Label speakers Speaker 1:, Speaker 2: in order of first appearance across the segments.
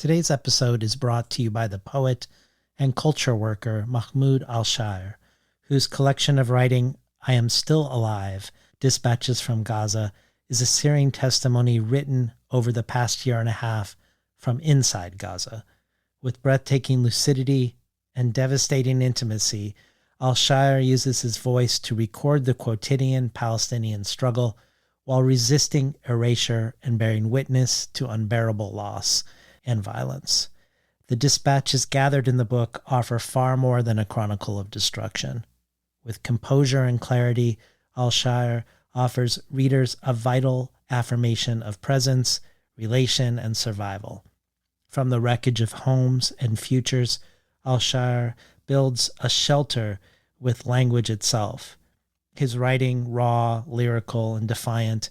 Speaker 1: Today's episode is brought to you by the poet and culture worker Mahmoud al-Shair, whose collection of writing, I Am Still Alive, Dispatches from Gaza, is a searing testimony written over the past year and a half from inside Gaza. With breathtaking lucidity and devastating intimacy, al-Shair uses his voice to record the quotidian Palestinian struggle while resisting erasure and bearing witness to unbearable loss and violence. The dispatches gathered in the book offer far more than a chronicle of destruction. With composure and clarity, al-Shair offers readers a vital affirmation of presence, relation, and survival. From the wreckage of homes and futures, al-Shair builds a shelter with language itself. His writing, raw, lyrical, and defiant,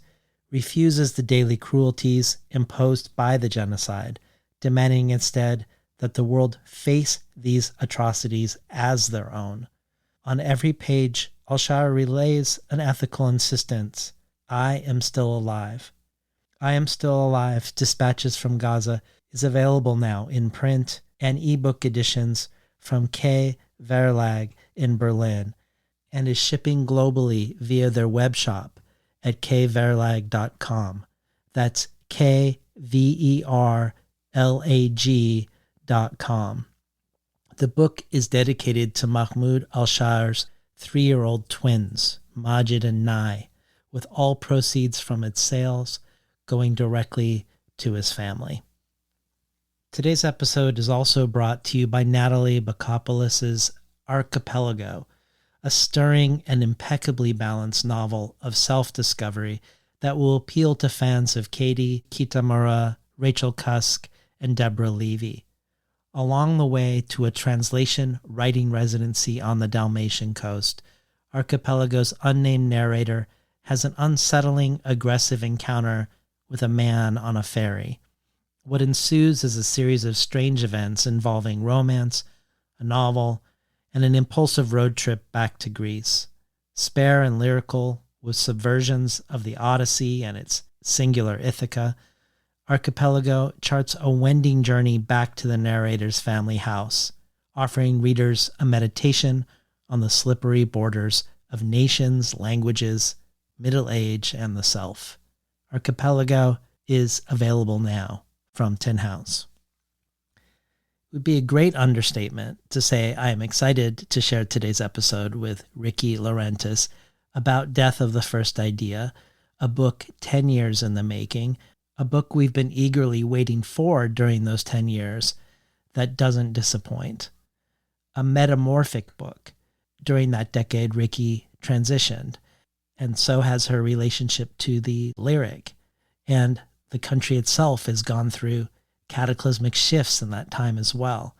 Speaker 1: refuses the daily cruelties imposed by the genocide, demanding instead that the world face these atrocities as their own. On every page, al-Shair relays an ethical insistence. I am still alive. I Am Still Alive, Dispatches from Gaza is available now in print and ebook editions from K. Verlag in Berlin and is shipping globally via their web shop at kverlag.com. That's KVERLAG.com. The book is dedicated to Mahmoud al-Shair's 3-year-old twins, Majid and Nai, with all proceeds from its sales going directly to his family. Today's episode is also brought to you by Natalie Bakopoulos' Archipelago, a stirring and impeccably balanced novel of self-discovery that will appeal to fans of Katie Kitamura, Rachel Cusk, and Deborah Levy. Along the way to a translation writing residency on the Dalmatian coast, Archipelago's unnamed narrator has an unsettling, aggressive encounter with a man on a ferry. What ensues is a series of strange events involving romance, a novel, and an impulsive road trip back to Greece. Spare and lyrical, with subversions of the Odyssey and its singular Ithaca, Archipelago charts a wending journey back to the narrator's family house, offering readers a meditation on the slippery borders of nations, languages, middle age, and the self. Archipelago is available now from Tin House. It would be a great understatement to say I am excited to share today's episode with Rickey Laurentiis about Death of the First Idea, a book 10 years in the making, a book we've been eagerly waiting for during those 10 years that doesn't disappoint. A metamorphic book. During that decade, Rickey transitioned, and so has her relationship to the lyric, and the country itself has gone through cataclysmic shifts in that time as well.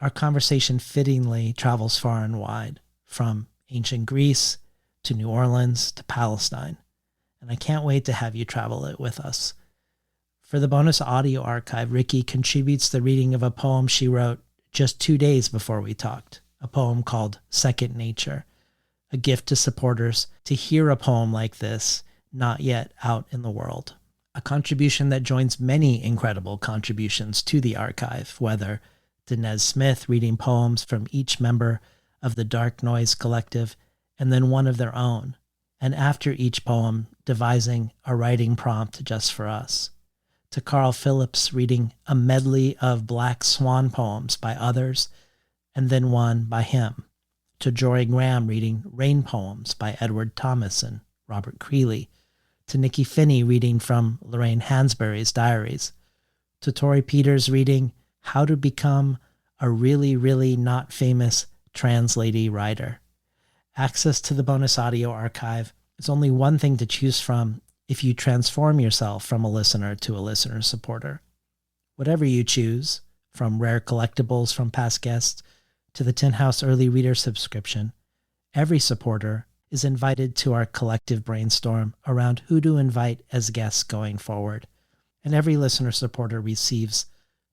Speaker 1: Our conversation fittingly travels far and wide, from ancient Greece to New Orleans to Palestine, and I can't wait to have you travel it with us. For the bonus audio archive, Rickey contributes the reading of a poem she wrote just 2 days before we talked, a poem called Second Nature, a gift to supporters to hear a poem like this not yet out in the world. A contribution that joins many incredible contributions to the archive, whether Dinez Smith reading poems from each member of the Dark Noise Collective and then one of their own, and after each poem devising a writing prompt just for us, to Carl Phillips reading a medley of Black Swan poems by others and then one by him, to Jory Graham reading rain poems by Edward Thomas and Robert Creeley, to Nikki Finney reading from Lorraine Hansberry's diaries, to Tori Peters reading How to Become a Really, Really Not Famous Trans Lady Writer. Access to the bonus audio archive is only one thing to choose from if you transform yourself from a listener to a listener supporter. Whatever you choose, from rare collectibles from past guests to the Tin House Early Reader subscription, every supporter is invited to our collective brainstorm around who to invite as guests going forward. And every listener supporter receives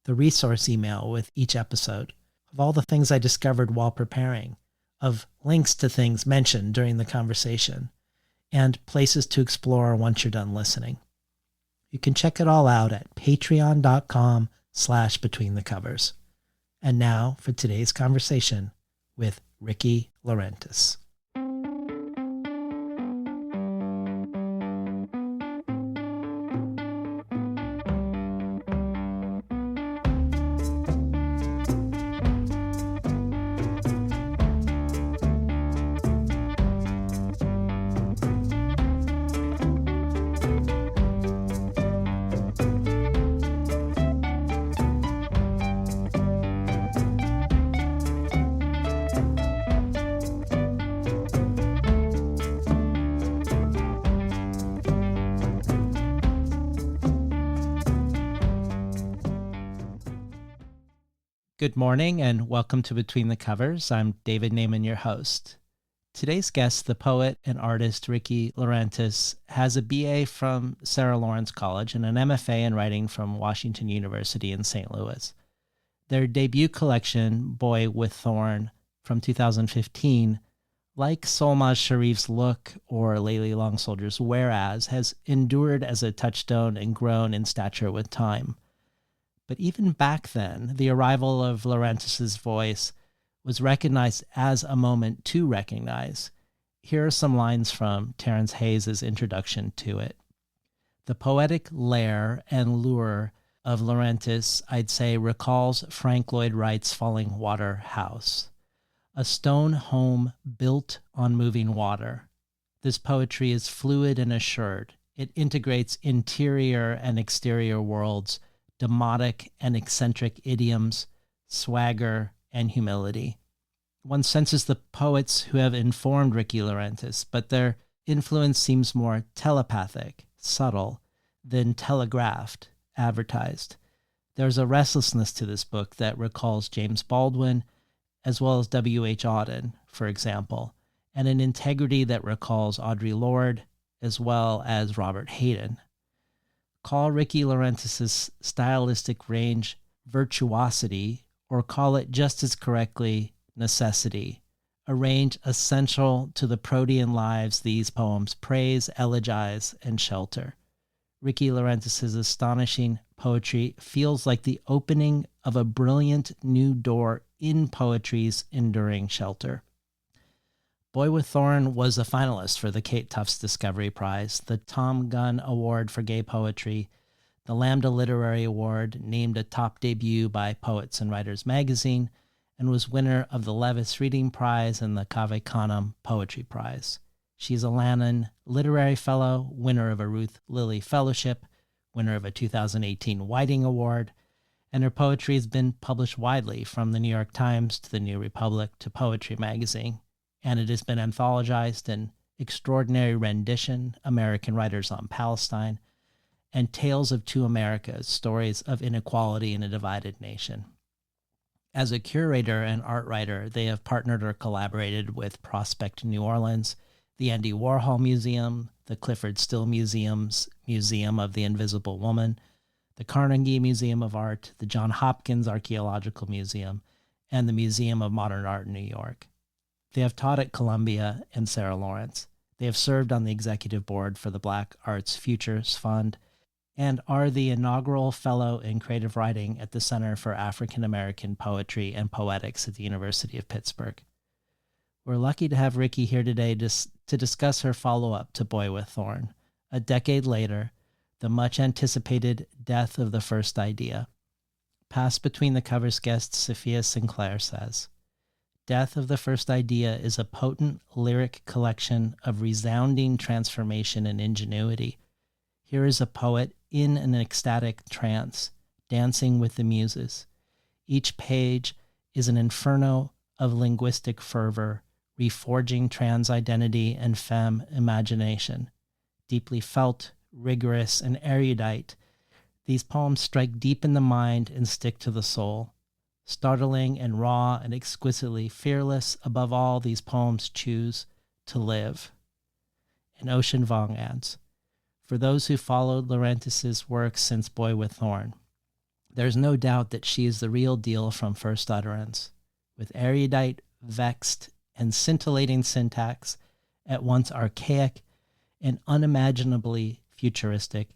Speaker 1: the resource email with each episode of all the things I discovered while preparing, of links to things mentioned during the conversation, and places to explore once you're done listening. You can check it all out at between the covers. And now for today's conversation with Rickey Laurentiis. Good morning and welcome to Between the Covers. I'm David Naiman, your host. Today's guest, the poet and artist Rickey Laurentiis, has a BA from Sarah Lawrence College and an MFA in writing from Washington University in St. Louis. Their debut collection, Boy with Thorn, from 2015, like Solmaz Sharif's Look or Layli Long Soldier's Whereas, has endured as a touchstone and grown in stature with time. But even back then, the arrival of Laurentiis' voice was recognized as a moment to recognize. Here are some lines from Terence Hayes' introduction to it. The poetic lair and lure of Laurentiis, I'd say, recalls Frank Lloyd Wright's Falling Water House, a stone home built on moving water. This poetry is fluid and assured. It integrates interior and exterior worlds, demotic and eccentric idioms, swagger, and humility. One senses the poets who have informed Rickey Laurentiis, but their influence seems more telepathic, subtle, than telegraphed, advertised. There's a restlessness to this book that recalls James Baldwin, as well as W.H. Auden, for example, and an integrity that recalls Audre Lorde, as well as Robert Hayden. Call Rickey Laurentiis' stylistic range virtuosity, or call it just as correctly necessity, a range essential to the protean lives these poems praise, elegize, and shelter. Rickey Laurentiis' astonishing poetry feels like the opening of a brilliant new door in poetry's enduring shelter. Boy with Thorn was a finalist for the Kate Tufts Discovery Prize, the Tom Gunn Award for Gay Poetry, the Lambda Literary Award, named a top debut by Poets and Writers magazine, and was winner of the Levis Reading Prize and the Cave Canem Poetry Prize. She's a Lannan Literary Fellow, winner of a Ruth Lilly Fellowship, winner of a 2018 Whiting Award, and her poetry has been published widely, from the New York Times to the New Republic to Poetry Magazine, and it has been anthologized in Extraordinary Rendition, American Writers on Palestine, and Tales of Two Americas, Stories of Inequality in a Divided Nation. As a curator and art writer, they have partnered or collaborated with Prospect New Orleans, the Andy Warhol Museum, the Clifford Still Museum's Museum of the Invisible Woman, the Carnegie Museum of Art, the Johns Hopkins Archaeological Museum, and the Museum of Modern Art in New York. They have taught at Columbia and Sarah Lawrence. They have served on the executive board for the Black Arts Futures Fund and are the inaugural fellow in creative writing at the Center for African American Poetry and Poetics at the University of Pittsburgh. We're lucky to have Rickey here today to discuss her follow-up to Boy with Thorn. A decade later, the much-anticipated death of the first idea. Past Between the Covers guest Safiya Sinclair says, Death of the First Idea is a potent lyric collection of resounding transformation and ingenuity. Here is a poet in an ecstatic trance, dancing with the muses. Each page is an inferno of linguistic fervor, reforging trans identity and femme imagination. Deeply felt, rigorous, and erudite, these poems strike deep in the mind and stick to the soul. Startling and raw and exquisitely fearless, above all, these poems choose to live. And Ocean Vuong adds, for those who followed Laurentiis' work since Boy with Thorn, there's no doubt that she is the real deal from first utterance, with erudite, vexed, and scintillating syntax, at once archaic and unimaginably futuristic.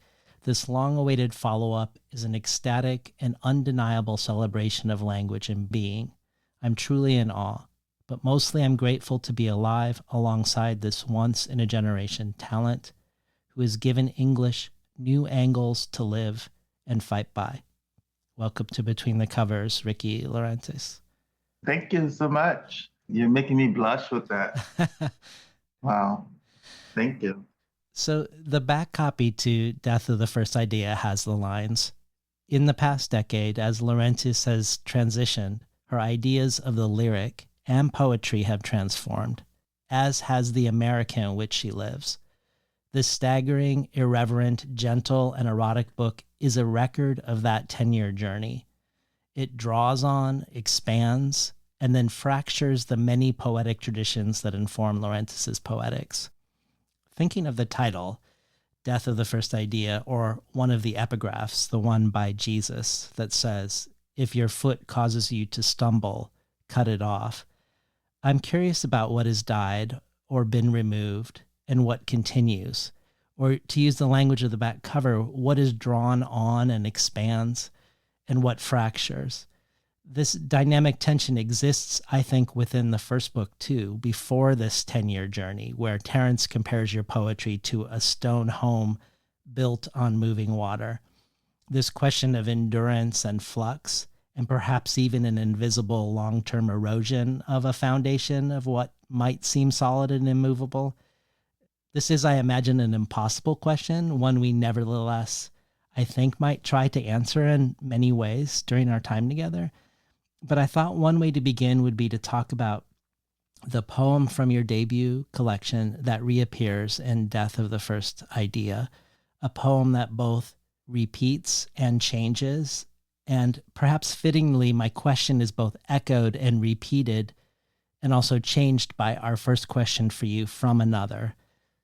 Speaker 1: This long-awaited follow-up is an ecstatic and undeniable celebration of language and being. I'm truly in awe, but mostly I'm grateful to be alive alongside this once-in-a-generation talent who has given English new angles to live and fight by. Welcome to Between the Covers, Rickey Laurentiis.
Speaker 2: Thank you so much. You're making me blush with that. Wow. Thank you.
Speaker 1: So the back copy to Death of the First Idea has the lines, "In the past decade, as Laurentiis has transitioned, her ideas of the lyric and poetry have transformed, as has the America in which she lives. This staggering, irreverent, gentle, and erotic book is a record of that 10-year journey. It draws on, expands, and then fractures the many poetic traditions that inform Laurentiis' poetics." Thinking of the title, Death of the First Idea, or one of the epigraphs, the one by Jesus that says, "If your foot causes you to stumble, cut it off." I'm curious about what has died or been removed and what continues. Or to use the language of the back cover, what is drawn on and expands and what fractures. This dynamic tension exists, I think, within the first book too, before this 10-year journey, where Terence compares your poetry to a stone home built on moving water. This question of endurance and flux, and perhaps even an invisible long-term erosion of a foundation of what might seem solid and immovable. This is, I imagine, an impossible question, one we nevertheless, I think, might try to answer in many ways during our time together. But I thought one way to begin would be to talk about the poem from your debut collection that reappears in Death of the First Idea, a poem that both repeats and changes. And perhaps fittingly, my question is both echoed and repeated and also changed by our first question for you from another.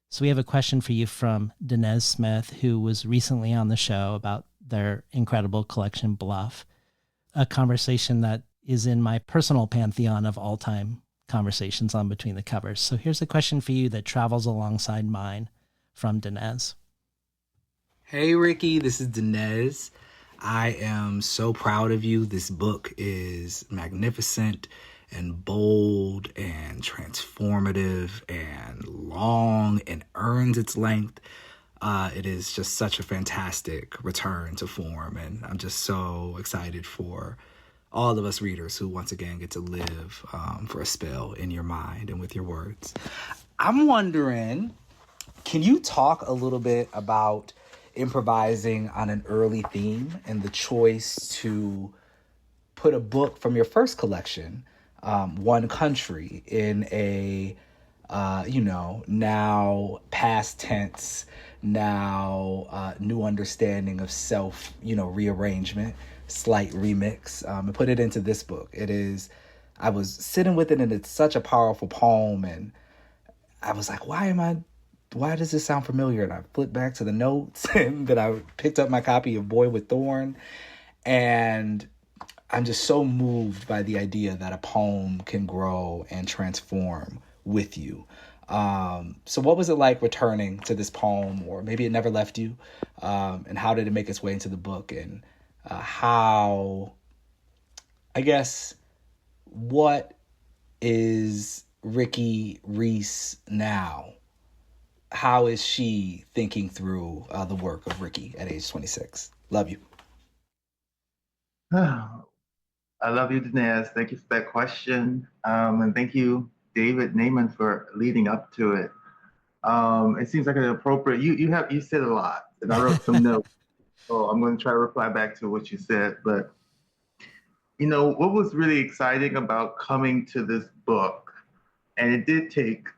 Speaker 1: So we have a question for you from Dinez Smith, who was recently on the show, about their incredible collection, Bluff, a conversation that is in my personal pantheon of all-time conversations on Between the Covers. So here's a question for you that travels alongside mine from Dinez.
Speaker 3: Hey, Rickey, this is Dinez. I am so proud of you. This book is magnificent and bold and transformative and long and earns its length. It is just such a fantastic return to form, and I'm just so excited for all of us readers who once again get to live for a spell in your mind and with your words. I'm wondering, can you talk a little bit about improvising on an early theme and the choice to put a book from your first collection, One Country, in a now past tense, now new understanding of self, rearrangement, slight remix, and put it into this book. I was sitting with it, and it's such a powerful poem, and I was like, why does this sound familiar? And I flipped back to the notes, and then I picked up my copy of Boy with Thorn, and I'm just so moved by the idea that a poem can grow and transform with you. So what was it like returning to this poem, or maybe it never left you? And how did it make its way into the book? And what is Rickey Reese now? How is she thinking through the work of Rickey at age 26? Love you.
Speaker 2: I love you, Dinez. Thank you for that question. And thank you, David Naiman, for leading up to it. It seems like an appropriate, you said a lot, and I wrote some notes. So I'm going to try to reply back to what you said. But, what was really exciting about coming to this book, and it did take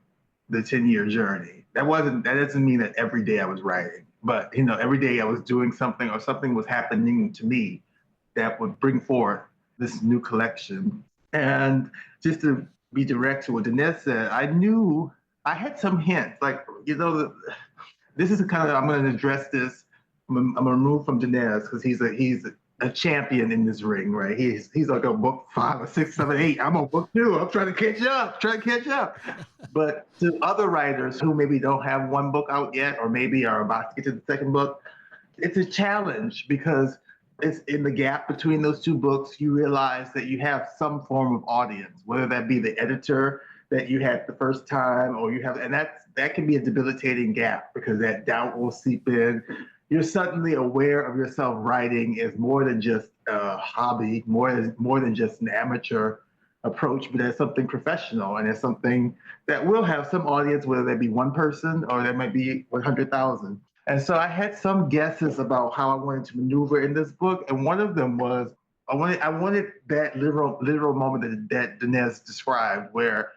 Speaker 2: the 10-year journey. That doesn't mean that every day I was writing, but, every day I was doing something, or something was happening to me that would bring forth this new collection. And just to be direct to what Dinez said, I knew I had some hints, like, this is I'm going to address this. I'm going to remove from Dinez because he's a champion in this ring, right? He's like a book 5 or 6, 7, 8. I'm on book 2. I'm trying to catch up. But to other writers who maybe don't have one book out yet, or maybe are about to get to the second book, It's a challenge because it's in the gap between those two books. You realize that you have some form of audience, whether that be the editor that you had the first time, or you have, and that can be a debilitating gap because that doubt will seep in. You're suddenly aware of yourself writing as more than just a hobby, more than just an amateur approach, but as something professional and as something that will have some audience, whether that be one person or that might be 100,000. And so I had some guesses about how I wanted to maneuver in this book, and one of them was I wanted that literal moment that Dinesh described, where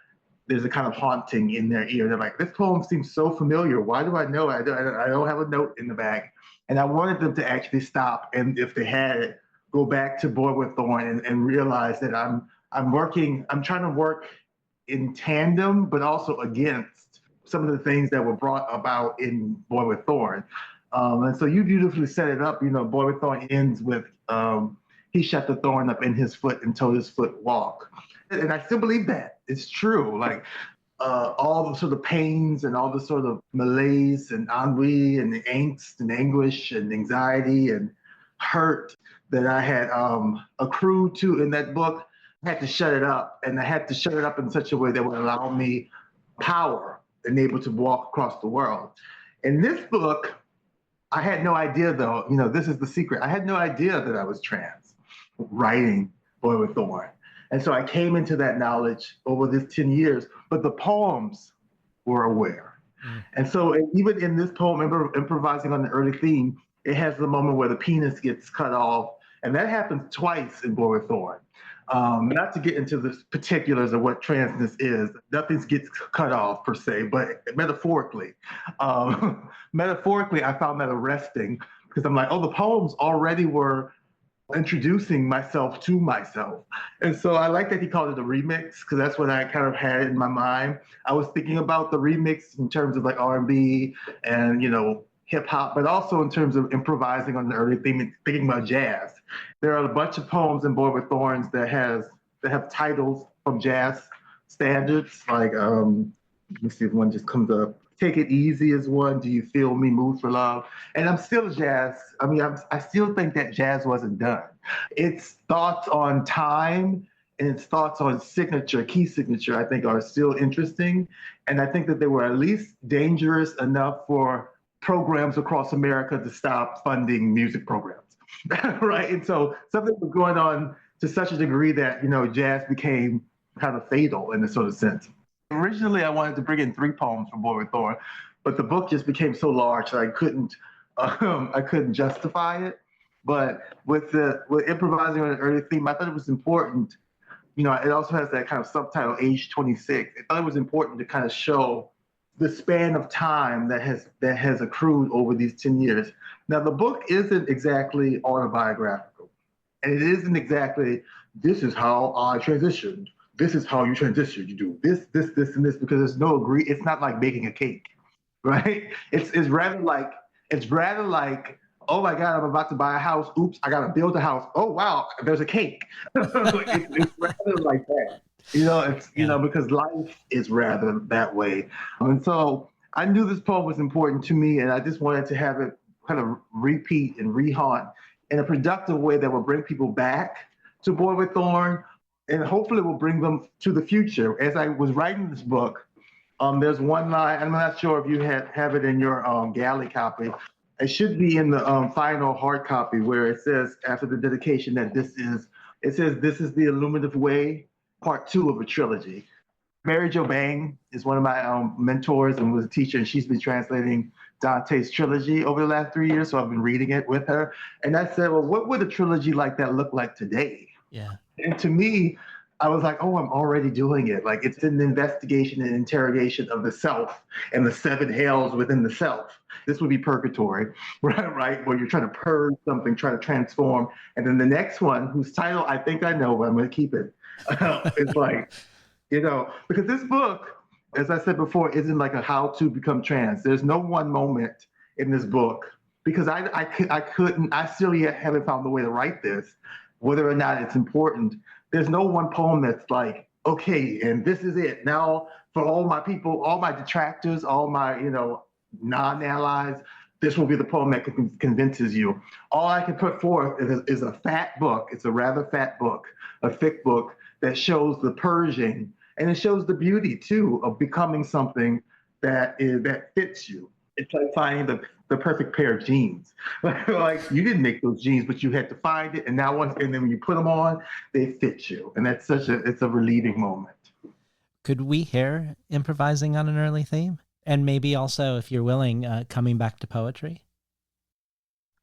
Speaker 2: there's a kind of haunting in their ear. They're like, this poem seems so familiar. Why do I know it? I don't have a note in the back. And I wanted them to actually stop, and if they had it, go back to Boy with Thorn and realize that I'm trying to work in tandem, but also against some of the things that were brought about in Boy with Thorn. And so you beautifully set it up. You know, Boy with Thorn ends with he shut the thorn up in his foot and told his foot walk. And I still believe that. It's true. Like all the sort of pains and all the sort of malaise and ennui and the angst and anguish and anxiety and hurt that I had accrued to in that book, I had to shut it up. And I had to shut it up in such a way that would allow me power and able to walk across the world. In this book, I had no idea, though, you know, this is the secret. I had no idea that I was trans writing Boy with Thorn. And so I came into that knowledge over this 10 years, but the poems were aware. And so even in this poem, improvising on the early theme, it has the moment where the penis gets cut off. And that happens twice in Boy with Thorn. Not to get into the particulars of what transness is, nothing gets cut off per se, but metaphorically. Metaphorically, I found that arresting because I'm like, oh, the poems already were introducing myself to myself. And so I like that he called it a remix because that's what I kind of had in my mind. I was thinking about the remix in terms of like R&B and, you know, hip hop, but also in terms of improvising on the early theme, thinking about jazz. There are a bunch of poems in Boy with Thorns that have titles from jazz standards. Like, let me see if one just comes up. Take It Easy is one. Do You Feel Me? Move for Love. And I'm still jazz. I mean, I still think that jazz wasn't done. Its thoughts on time and its thoughts on signature, key signature, I think are still interesting. And I think that they were at least dangerous enough for programs across America to stop funding music programs, right? And so something was going on to such a degree that, you know, jazz became kind of fatal in a sort of sense. Originally, I wanted to bring in 3 poems from Boy with Thorn, but the book just became so large that I couldn't justify it. But with improvising on an early theme, I thought it was important. You know, it also has that kind of subtitle, Age 26. I thought it was important to kind of show the span of time that has accrued over these 10 years. Now, the book isn't exactly autobiographical, and it isn't exactly, this is how I transitioned. This is how you transition. You do this, and this, because there's no agree. It's not like baking a cake, right? It's rather like, oh my God, I'm about to buy a house. Oops, I got to build a house. Oh wow, there's a cake. it's rather like that. You know, you know, because life is rather that way. And so I knew this poem was important to me, and I just wanted to have it kind of repeat and rehaunt in a productive way that will bring people back to Boy with Thorn, and hopefully will bring them to the future. As I was writing this book, there's one line, I'm not sure if you have it in your galley copy. It should be in the final hard copy where it says after the dedication that this is the illuminative way, part 2 of a trilogy. Mary Jo Bang is one of my mentors and was a teacher, and she's been translating Dante's trilogy over the last 3 years, so I've been reading it with her. And I said, well, what would a trilogy like that look like today?
Speaker 1: Yeah.
Speaker 2: And to me, I was like, oh, I'm already doing it. Like, it's an investigation and interrogation of the self and the 7 hells within the self. This would be purgatory, right? Where you're trying to purge something, trying to transform. And then the next one, whose title I think I know, but I'm going to keep it. It's like, you know, because this book, as I said before, isn't like a how to become trans. There's no one moment in this book because I still yet haven't found the way to write this, whether or not it's important. There's no one poem that's like, okay, and this is it. Now, for all my people, all my detractors, all my, you know, non-allies, this will be the poem that convinces you. All I can put forth is a fat book. It's a rather fat book, a thick book that shows the purging, and it shows the beauty too of becoming something that fits you. It's like finding the perfect pair of jeans. Like you didn't make those jeans, but you had to find it, and then when you put them on, they fit you, and it's a relieving moment.
Speaker 1: Could we hear improvising on an early theme? And maybe also, if you're willing, coming back to poetry?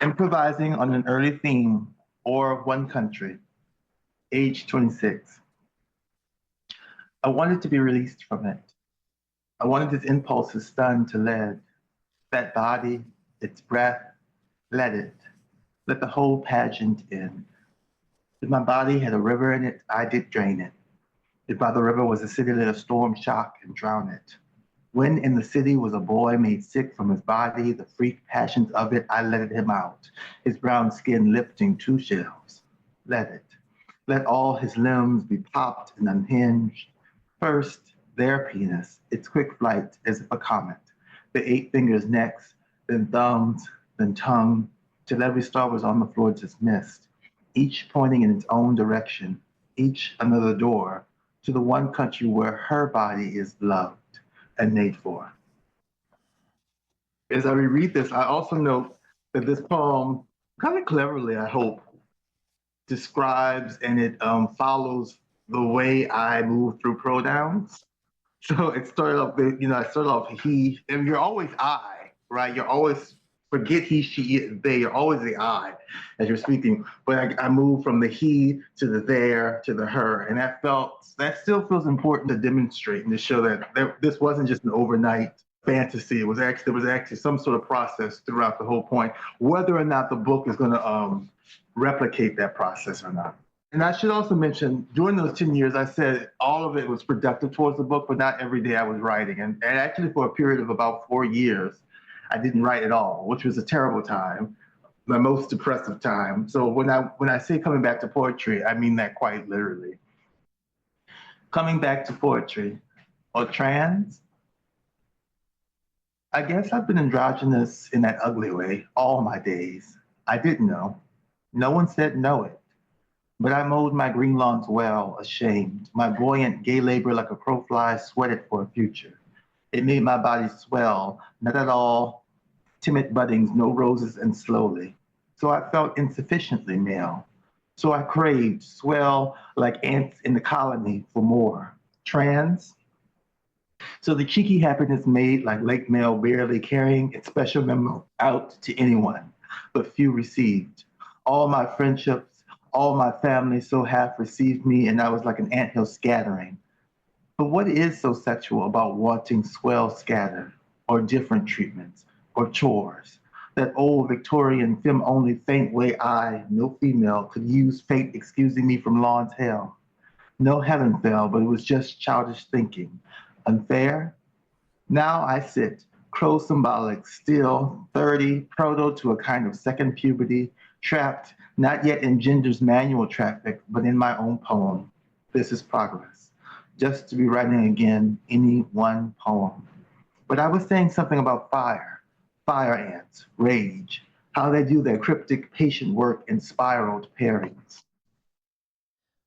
Speaker 2: Improvising on an early theme or one country, age 26. I wanted to be released from it. I wanted its impulses stunned to lead. That body, its breath, let it. Let the whole pageant in. If my body had a river in it, I did drain it. If by the river was a city, let a storm shock and drown it. When in the city was a boy made sick from his body, the freak passions of it, I let him out, his brown skin lifting 2 shells. Let it. Let all his limbs be popped and unhinged. First, their penis, its quick flight as if a comet, the 8 fingers next, then thumbs, then tongue, till every star was on the floor just missed, each pointing in its own direction, each another door, to the one country where her body is loved and made for. As I reread this, I also note that this poem, kind of cleverly, I hope, describes and it follows the way I move through pronouns. So it started off, I started off he, and you're always I, right? You're always, forget he, she, it, they, you're always the I as you're speaking. But I moved from the he to the there to the her. And that still feels important to demonstrate and to show that this wasn't just an overnight fantasy. There was actually some sort of process throughout the whole point, whether or not the book is going to replicate that process or not. And I should also mention, during those 10 years, I said all of it was productive towards the book, but not every day I was writing. And actually, for a period of about 4 years, I didn't write at all, which was a terrible time, my most depressive time. So when I say coming back to poetry, I mean that quite literally. Coming back to poetry, or trans, I guess I've been androgynous in that ugly way all my days. I didn't know. No one said know it. But I mowed my green lawns well, ashamed. My buoyant gay labor like a crowfly sweated for a future. It made my body swell, not at all timid buddings, no roses, and slowly. So I felt insufficiently male. So I craved, swell like ants in the colony for more. Trans. So the cheeky happiness made like Lake Mail barely carrying its special memo out to anyone, but few received. All my friendships, all my family so half received me, and I was like an anthill scattering. But what is so sexual about wanting swell scattered, or different treatments, or chores? That old Victorian femme-only faint way I, no female, could use fate excusing me from law's hell. No heaven fell, but it was just childish thinking. Unfair? Now I sit, crow symbolic, still 30, proto to a kind of second puberty, trapped, not yet in gender's manual traffic, but in my own poem. This is progress. Just to be writing again any one poem. But I was saying something about fire ants, rage, how they do their cryptic, patient work in spiraled pairings.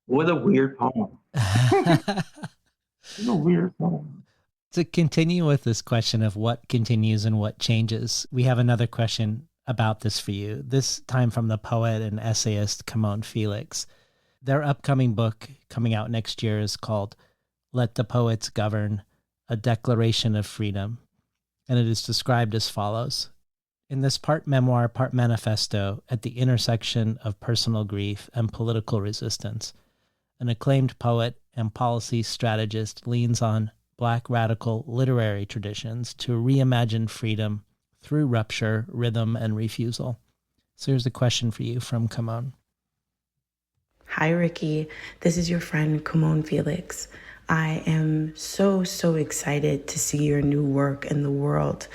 Speaker 2: What a weird poem. What a weird poem.
Speaker 1: To continue with this question of what continues and what changes, we have another question about this for you, this time from the poet and essayist Kimon Felix. Their upcoming book coming out next year is called Let the Poets Govern, A Declaration of Freedom, and it is described as follows. In this part memoir, part manifesto, at the intersection of personal grief and political resistance, an acclaimed poet and policy strategist leans on Black radical literary traditions to reimagine freedom through rupture, rhythm, and refusal. So here's a question for you from Kimon.
Speaker 4: Hi, Rickey. This is your friend, Kimon Felix. I am so excited to see your new work in the world.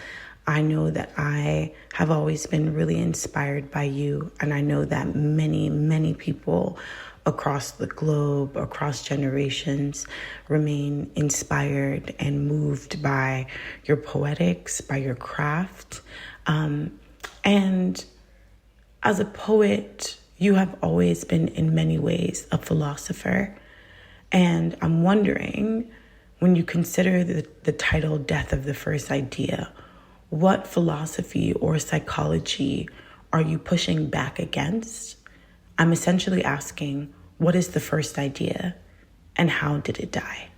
Speaker 4: I know that I have always been really inspired by you, and I know that many people across the globe, across generations, remain inspired and moved by your poetics, by your craft. And as a poet, you have always been in many ways a philosopher. And I'm wondering, when you consider the title Death of the First Idea, what philosophy or psychology are you pushing back against? I'm essentially asking, what is the first idea and how did it die?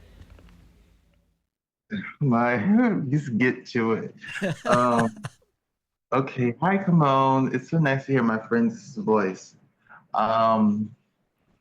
Speaker 2: Just get to it. Okay, hi, Simone. It's so nice to hear my friend's voice. Um,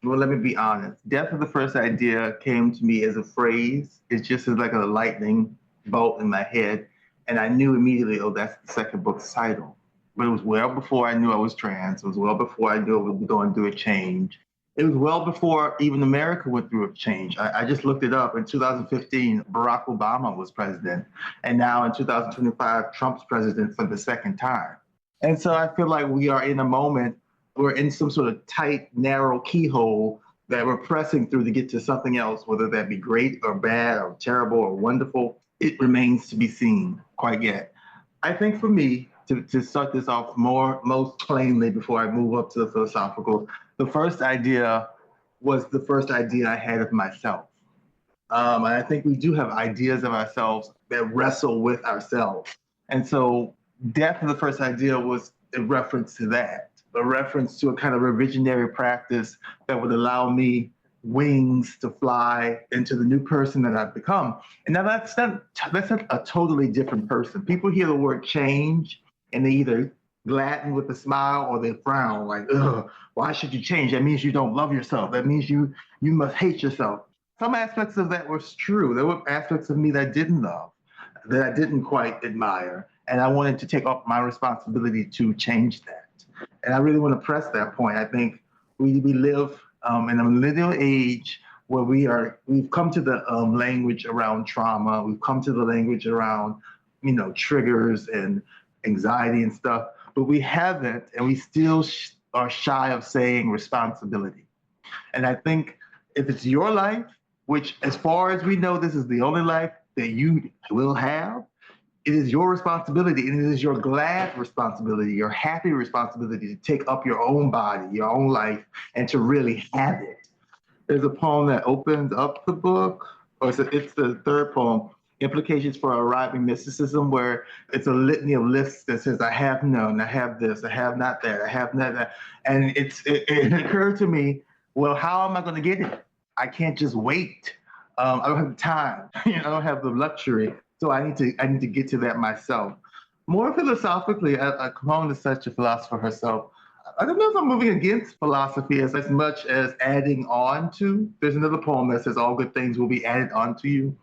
Speaker 2: well, let me be honest. Death of the first idea came to me as a phrase. It just is like a lightning bolt in my head. And I knew immediately, oh, that's the second book's title. But it was well before I knew I was trans. It was well before I knew I was going through a change. It was well before even America went through a change. I just looked it up. In 2015, Barack Obama was president. And now in 2025, Trump's president for the second time. And so I feel like we are in a moment, we're in some sort of tight, narrow keyhole that we're pressing through to get to something else, whether that be great or bad or terrible or wonderful. It remains to be seen quite yet. I think for me, to start this off most plainly before I move up to the philosophical, the first idea was the first idea I had of myself. And I think we do have ideas of ourselves that wrestle with ourselves. And so death of the first idea was a reference to that, a reference to a kind of revisionary practice that would allow me wings to fly into the new person that I've become. And now that's not a totally different person. People hear the word change and they either gladden with a smile or they frown like, ugh, why should you change? That means you don't love yourself. That means you must hate yourself. Some aspects of that was true. There were aspects of me that I didn't love, that I didn't quite admire. And I wanted to take up my responsibility to change that. And I really want to press that point. I think we live in a millennial age where we've come to the language around trauma. We've come to the language around, triggers and anxiety and stuff, but we haven't, and we still are shy of saying responsibility. And I think if it's your life, which as far as we know, this is the only life that you will have, it is your responsibility, and it is your glad responsibility, your happy responsibility to take up your own body, your own life, and to really have it. There's a poem that opens up the book, or it's the third poem, Implications for Arriving Mysticism, where it's a litany of lists that says, I have none, I have this, I have not that, I have not that. And it occurred to me, well, how am I going to get it? I can't just wait. I don't have the time. I don't have the luxury. So I need to get to that myself. More philosophically, Simone is such a philosopher herself. I don't know if I'm moving against philosophy as much as adding on to. There's another poem that says, all good things will be added on to you.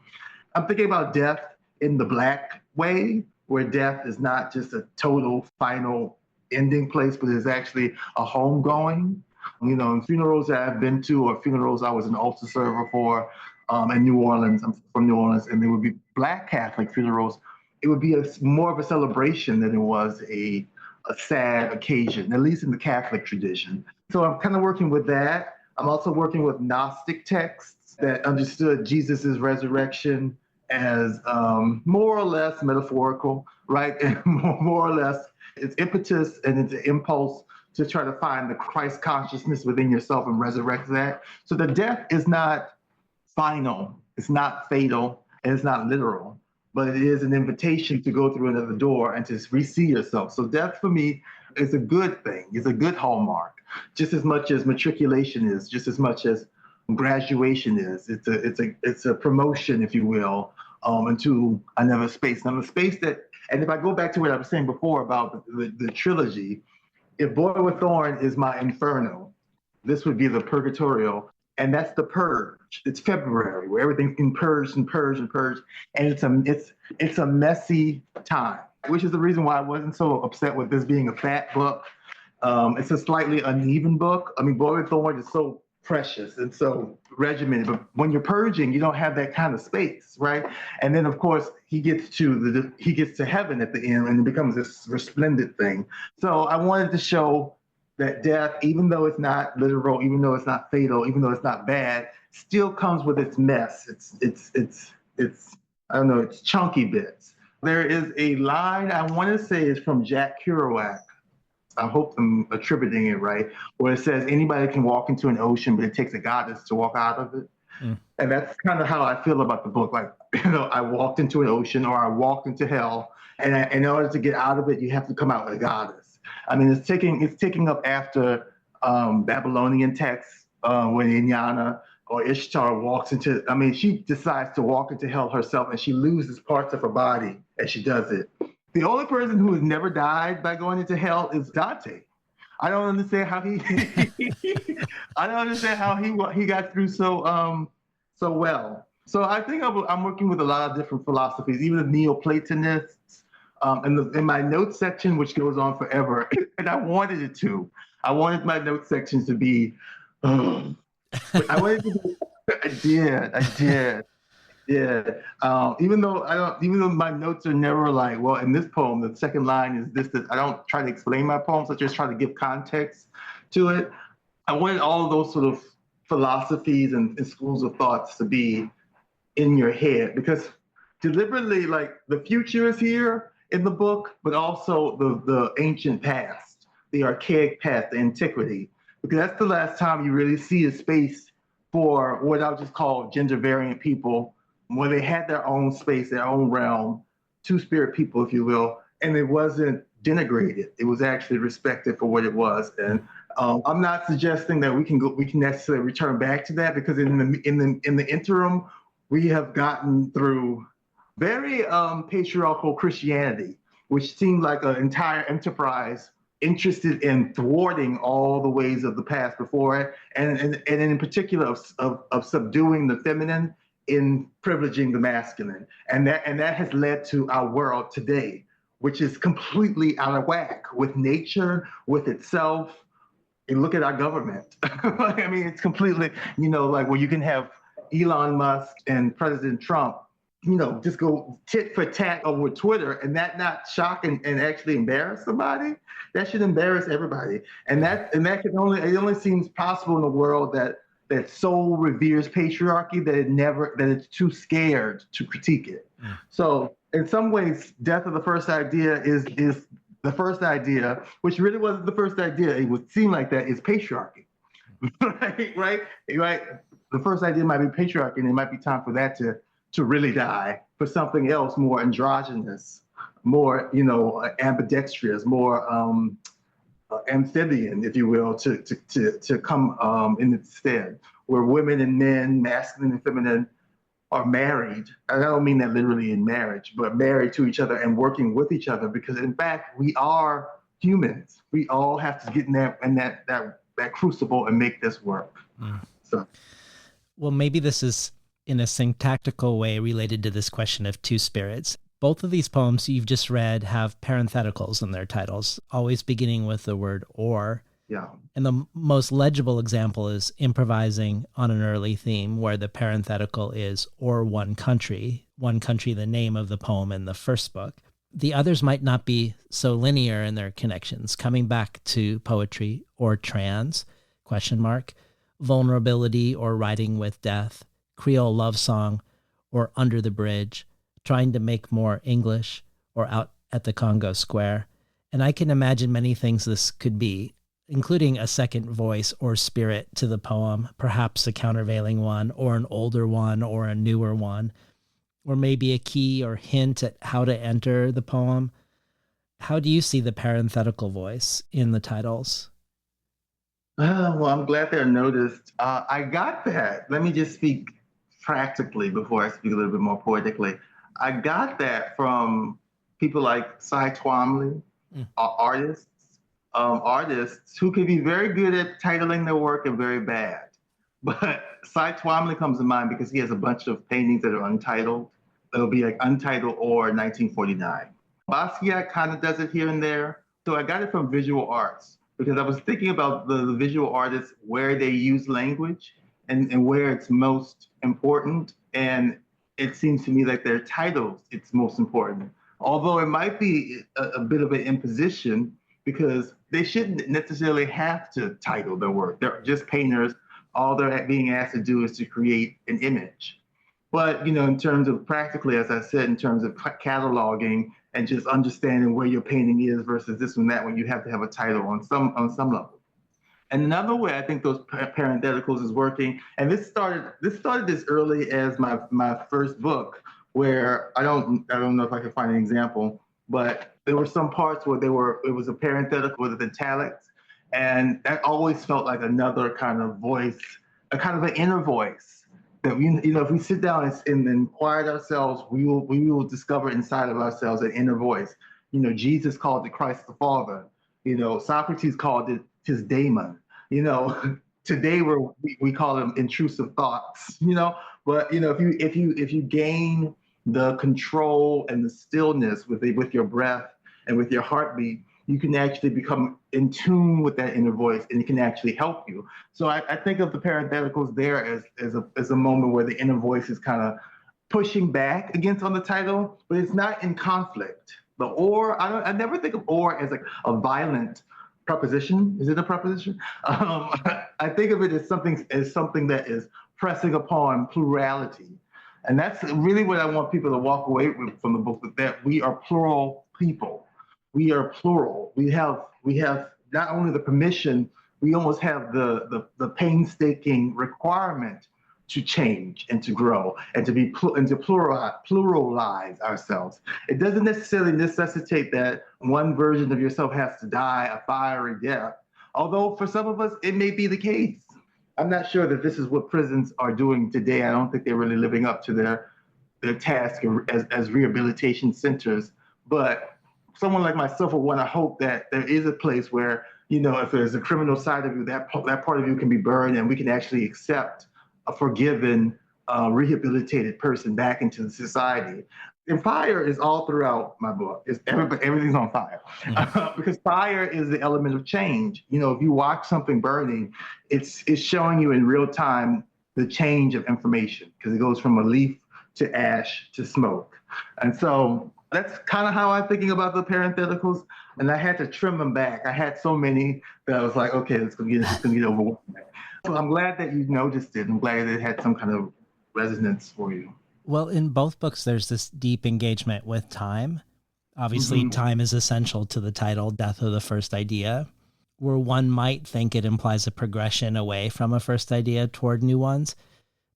Speaker 2: I'm thinking about death in the Black way, where death is not just a total final ending place, but is actually a homegoing. In funerals that I've been to, or funerals I was an altar server for in New Orleans, I'm from New Orleans, and there would be Black Catholic funerals. It would be more of a celebration than it was a sad occasion, at least in the Catholic tradition. So I'm kind of working with that. I'm also working with Gnostic texts that understood Jesus's resurrection as more or less metaphorical, right? And more or less its impetus and its impulse to try to find the Christ consciousness within yourself and resurrect that. So the death is not final, it's not fatal, and it's not literal, but it is an invitation to go through another door and to re-see yourself. So death for me is a good thing, it's a good hallmark, just as much as matriculation is, just as much as graduation is. It's a promotion, if you will, into another space. Now the space that, and if I go back to what I was saying before about the trilogy, if Boy with Thorn is my inferno, this would be the purgatorial, and that's the purge. It's February, where everything's in purge and purge and purge, and it's a messy time, which is the reason why I wasn't so upset with this being a fat book. It's a slightly uneven book. I mean, Boy with Thorn is so precious and so regimented, but when you're purging, you don't have that kind of space, right? And then, of course, he gets to heaven at the end, and it becomes this resplendent thing. So I wanted to show that death, even though it's not literal, even though it's not fatal, even though it's not bad, still comes with its mess. It's I don't know, it's chunky bits. There is a line I want to say is from Jack Kerouac, I hope I'm attributing it right, where it says anybody can walk into an ocean, but it takes a goddess to walk out of it. And that's kind of how I feel about the book. Like, I walked into an ocean or I walked into hell, and in order to get out of it, you have to come out with a goddess. I mean, it's taking up after Babylonian texts when Inanna or Ishtar walks into, I mean, she decides to walk into hell herself, and she loses parts of her body as she does it. The only person who has never died by going into hell is Dante. I don't understand how he I don't understand how he got through so well. So I think I'm working with a lot of different philosophies, even the Neoplatonists. In my notes section, which goes on forever, and I wanted it to. I wanted my notes section to be. I wanted to be. I did. Yeah. Even though my notes are never like, well, in this poem, the second line is this. I don't try to explain my poems. I just try to give context to it. I wanted all of those sort of philosophies and schools of thoughts to be in your head, because deliberately, like, the future is here in the book, but also the ancient past, the archaic past, the antiquity, because that's the last time you really see a space for what I'll just call gender variant people, where they had their own space, their own realm, two-spirit people, if you will, and it wasn't denigrated. It was actually respected for what it was. And I'm not suggesting that we can necessarily return back to that, because in the interim, we have gotten through very patriarchal Christianity, which seemed like an entire enterprise interested in thwarting all the ways of the past before it, and in particular of subduing the feminine in privileging the masculine. And that has led to our world today, which is completely out of whack with nature, with itself. And look at our government. I mean, it's completely, like, where you can have Elon Musk and President Trump, just go tit for tat over Twitter, and that not shock and actually embarrass somebody. That should embarrass everybody. And that it only seems possible in a world that so reveres patriarchy that it's too scared to critique it. So in some ways, death of the first idea is the first idea, which really wasn't the first idea. It would seem like that is patriarchy, right? The first idea might be patriarchy, and it might be time for that to really die for something else more androgynous, more ambidextrous, more amphibian, if you will, to come in its stead, where women and men, masculine and feminine, are married. I don't mean that literally in marriage, but married to each other and working with each other, because in fact we are humans. We all have to get in that crucible and make this work. So,
Speaker 1: well, maybe this is in a syntactical way related to this question of two spirits. Both of these poems you've just read have parentheticals in their titles, always beginning with the word or.
Speaker 2: Yeah.
Speaker 1: And the most legible example is Improvising on an Early Theme, where the parenthetical is or one country, the name of the poem in the first book. The others might not be so linear in their connections, coming back to poetry or trance, ? Vulnerability or Writing with Death, Creole Love Song or Under the Bridge, Trying to Make More English or Out at the Congo Square. And I can imagine many things this could be, including a second voice or spirit to the poem, perhaps a countervailing one or an older one or a newer one, or maybe a key or hint at how to enter the poem. How do you see the parenthetical voice in the titles?
Speaker 2: Well, I'm glad they're noticed. I got that. Let me just speak practically before I speak a little bit more poetically. I got that from people like Cy Twombly, artists who can be very good at titling their work and very bad. But Cy Twombly comes to mind because he has a bunch of paintings that are untitled. It'll be like Untitled or 1949. Basquiat kind of does it here and there. So I got it from visual arts, because I was thinking about the visual artists, where they use language and where it's most important. And it seems to me like their titles, it's most important. Although it might be a bit of an imposition, because they shouldn't necessarily have to title their work. They're just painters. All they're being asked to do is to create an image. But, in terms of practically, as I said, in terms of cataloging and just understanding where your painting is versus this one, that one. You have to have a title on some level. And another way I think those parentheticals is working, and this started as early as my first book, where I don't know if I can find an example, but there were some parts where it was a parenthetical with italics, and that always felt like another kind of voice, a kind of an inner voice that if we sit down and quiet ourselves, we will discover inside of ourselves an inner voice. Jesus called it Christ the Father. Socrates called it his daemon. Today we call them intrusive thoughts. But if you gain the control and the stillness with your breath and with your heartbeat, you can actually become in tune with that inner voice, and it can actually help you. So I think of the parentheticals there as a moment where the inner voice is kind of pushing back against on the title, but it's not in conflict. The or, I never think of or as like a violent preposition. Is it a preposition? I think of it as something that is pressing upon plurality. And that's really what I want people to walk away with from the book, that we are plural people. We are plural. We have not only the permission, we almost have the painstaking requirement to change and to grow and to pluralize ourselves. It doesn't necessarily necessitate that one version of yourself has to die a fiery death, although for some of us it may be the case. I'm not sure that this is what prisons are doing today. I don't think they're really living up to their task as rehabilitation centers. But someone like myself would want to hope that there is a place where, if there's a criminal side of you, that part of you can be burned, and we can actually accept a forgiven, rehabilitated person back into the society. And fire is all throughout my book. Everything's on fire. Because fire is the element of change. If you watch something burning, it's showing you in real time the change of information, because it goes from a leaf to ash to smoke. And so that's kind of how I'm thinking about the parentheticals. And I had to trim them back. I had so many that I was like, okay, it's gonna get overwhelming. So I'm glad that you noticed it. I'm glad it had some kind of resonance for you.
Speaker 1: Well, in both books, there's this deep engagement with time. Obviously, time is essential to the title, Death of the First Idea, where one might think it implies a progression away from a first idea toward new ones.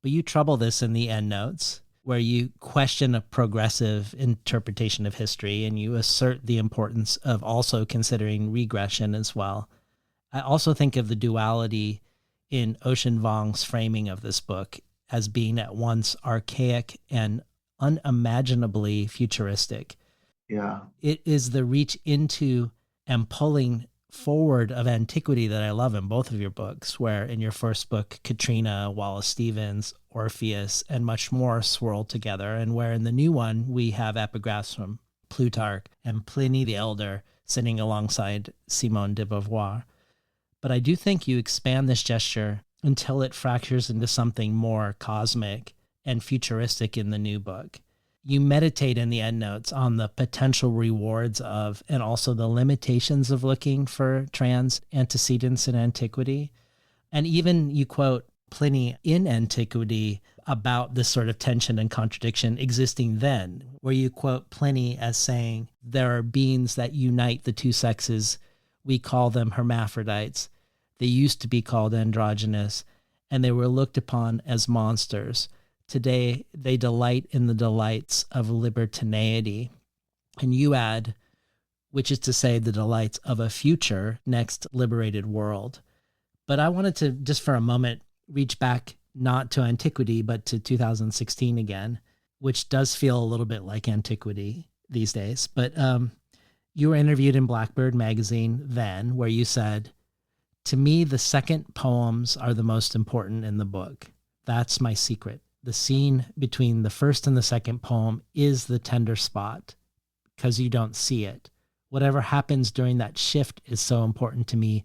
Speaker 1: But you trouble this in the endnotes, where you question a progressive interpretation of history, and you assert the importance of also considering regression as well. I also think of the duality in Ocean Vuong's framing of this book as being at once archaic and unimaginably futuristic.
Speaker 2: Yeah.
Speaker 1: It is the reach into and pulling forward of antiquity that I love in both of your books, where in your first book, Katrina, Wallace Stevens, Orpheus, and much more swirl together, and where in the new one, we have epigraphs from Plutarch and Pliny the Elder sitting alongside Simone de Beauvoir. But I do think you expand this gesture until it fractures into something more cosmic and futuristic in the new book. You meditate in the endnotes on the potential rewards of, and also the limitations of, looking for trans antecedents in antiquity. And even you quote Pliny in Antiquity about this sort of tension and contradiction existing then, where you quote Pliny as saying, there are beings that unite the two sexes. We call them hermaphrodites. They used to be called androgynous, and they were looked upon as monsters. Today, they delight in the delights of libertineity. And you add, which is to say the delights of a future next liberated world. But I wanted to, just for a moment, reach back not to antiquity, but to 2016 again, which does feel a little bit like antiquity these days. But you were interviewed in Blackbird magazine then, where you said, to me, the second poems are the most important in the book. That's my secret. The scene between the first and the second poem is the tender spot, because you don't see it. Whatever happens during that shift is so important to me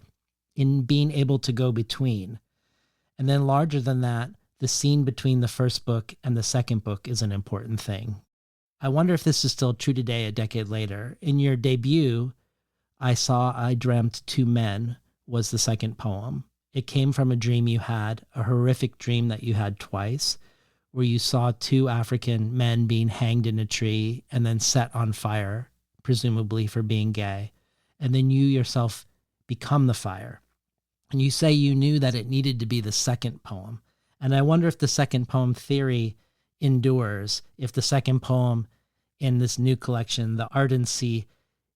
Speaker 1: in being able to go between. And then larger than that, the scene between the first book and the second book is an important thing. I wonder if this is still true today, a decade later. In your debut, I Dreamt Two Men was the second poem. It came from a dream you had, a horrific dream that you had twice, where you saw two African men being hanged in a tree and then set on fire presumably for being gay. And then you yourself become the fire. And you say you knew that it needed to be the second poem. And I wonder if the second poem theory endures, if the second poem in this new collection, The Ardency,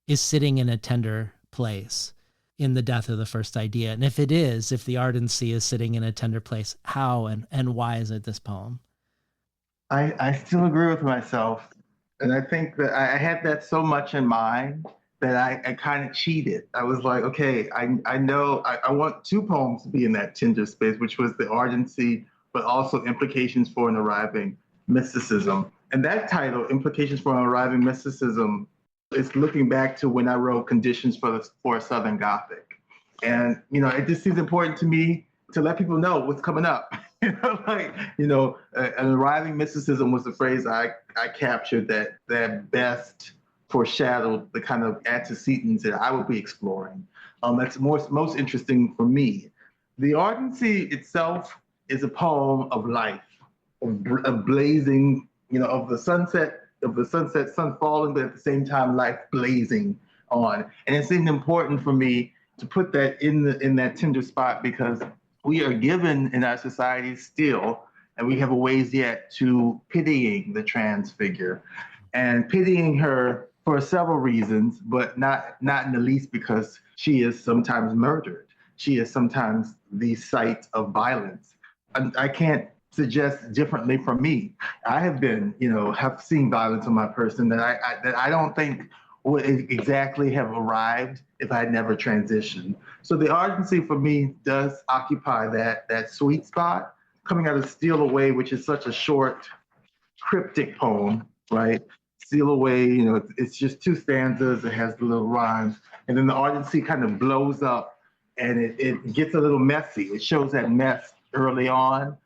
Speaker 1: is sitting in a tender place in the death of the first idea. And if it is, if the ardency is sitting in a tender place, how and why is it this poem?
Speaker 2: I still agree with myself. And I think that I had that so much in mind that I kind of cheated. I was like, okay, I know I want two poems to be in that tender space, which was the ardency, but also implications for an arriving mysticism. And that title, Implications for an Arriving Mysticism, is looking back to when I wrote Conditions for a Southern Gothic. And, it just seems important to me to let people know what's coming up. An arriving mysticism was the phrase I captured that best foreshadowed the kind of antecedents that I would be exploring. That's most interesting for me. The Ardency itself is a poem of life, of blazing, of the sunset, sun falling, but at the same time, life blazing on. And it seemed important for me to put that in that tender spot because we are given in our society still, and we have a ways yet to pitying the trans figure and pitying her for several reasons, but not in the least because she is sometimes murdered. She is sometimes the site of violence. I can't suggest differently from me. I have been, have seen violence on my person that I don't think would exactly have arrived if I had never transitioned. So the ardency for me does occupy that sweet spot. Coming out of Steal Away, which is such a short, cryptic poem, right? Steal Away, it's just two stanzas, it has the little rhymes, and then the ardency kind of blows up and it gets a little messy. It shows that mess early on.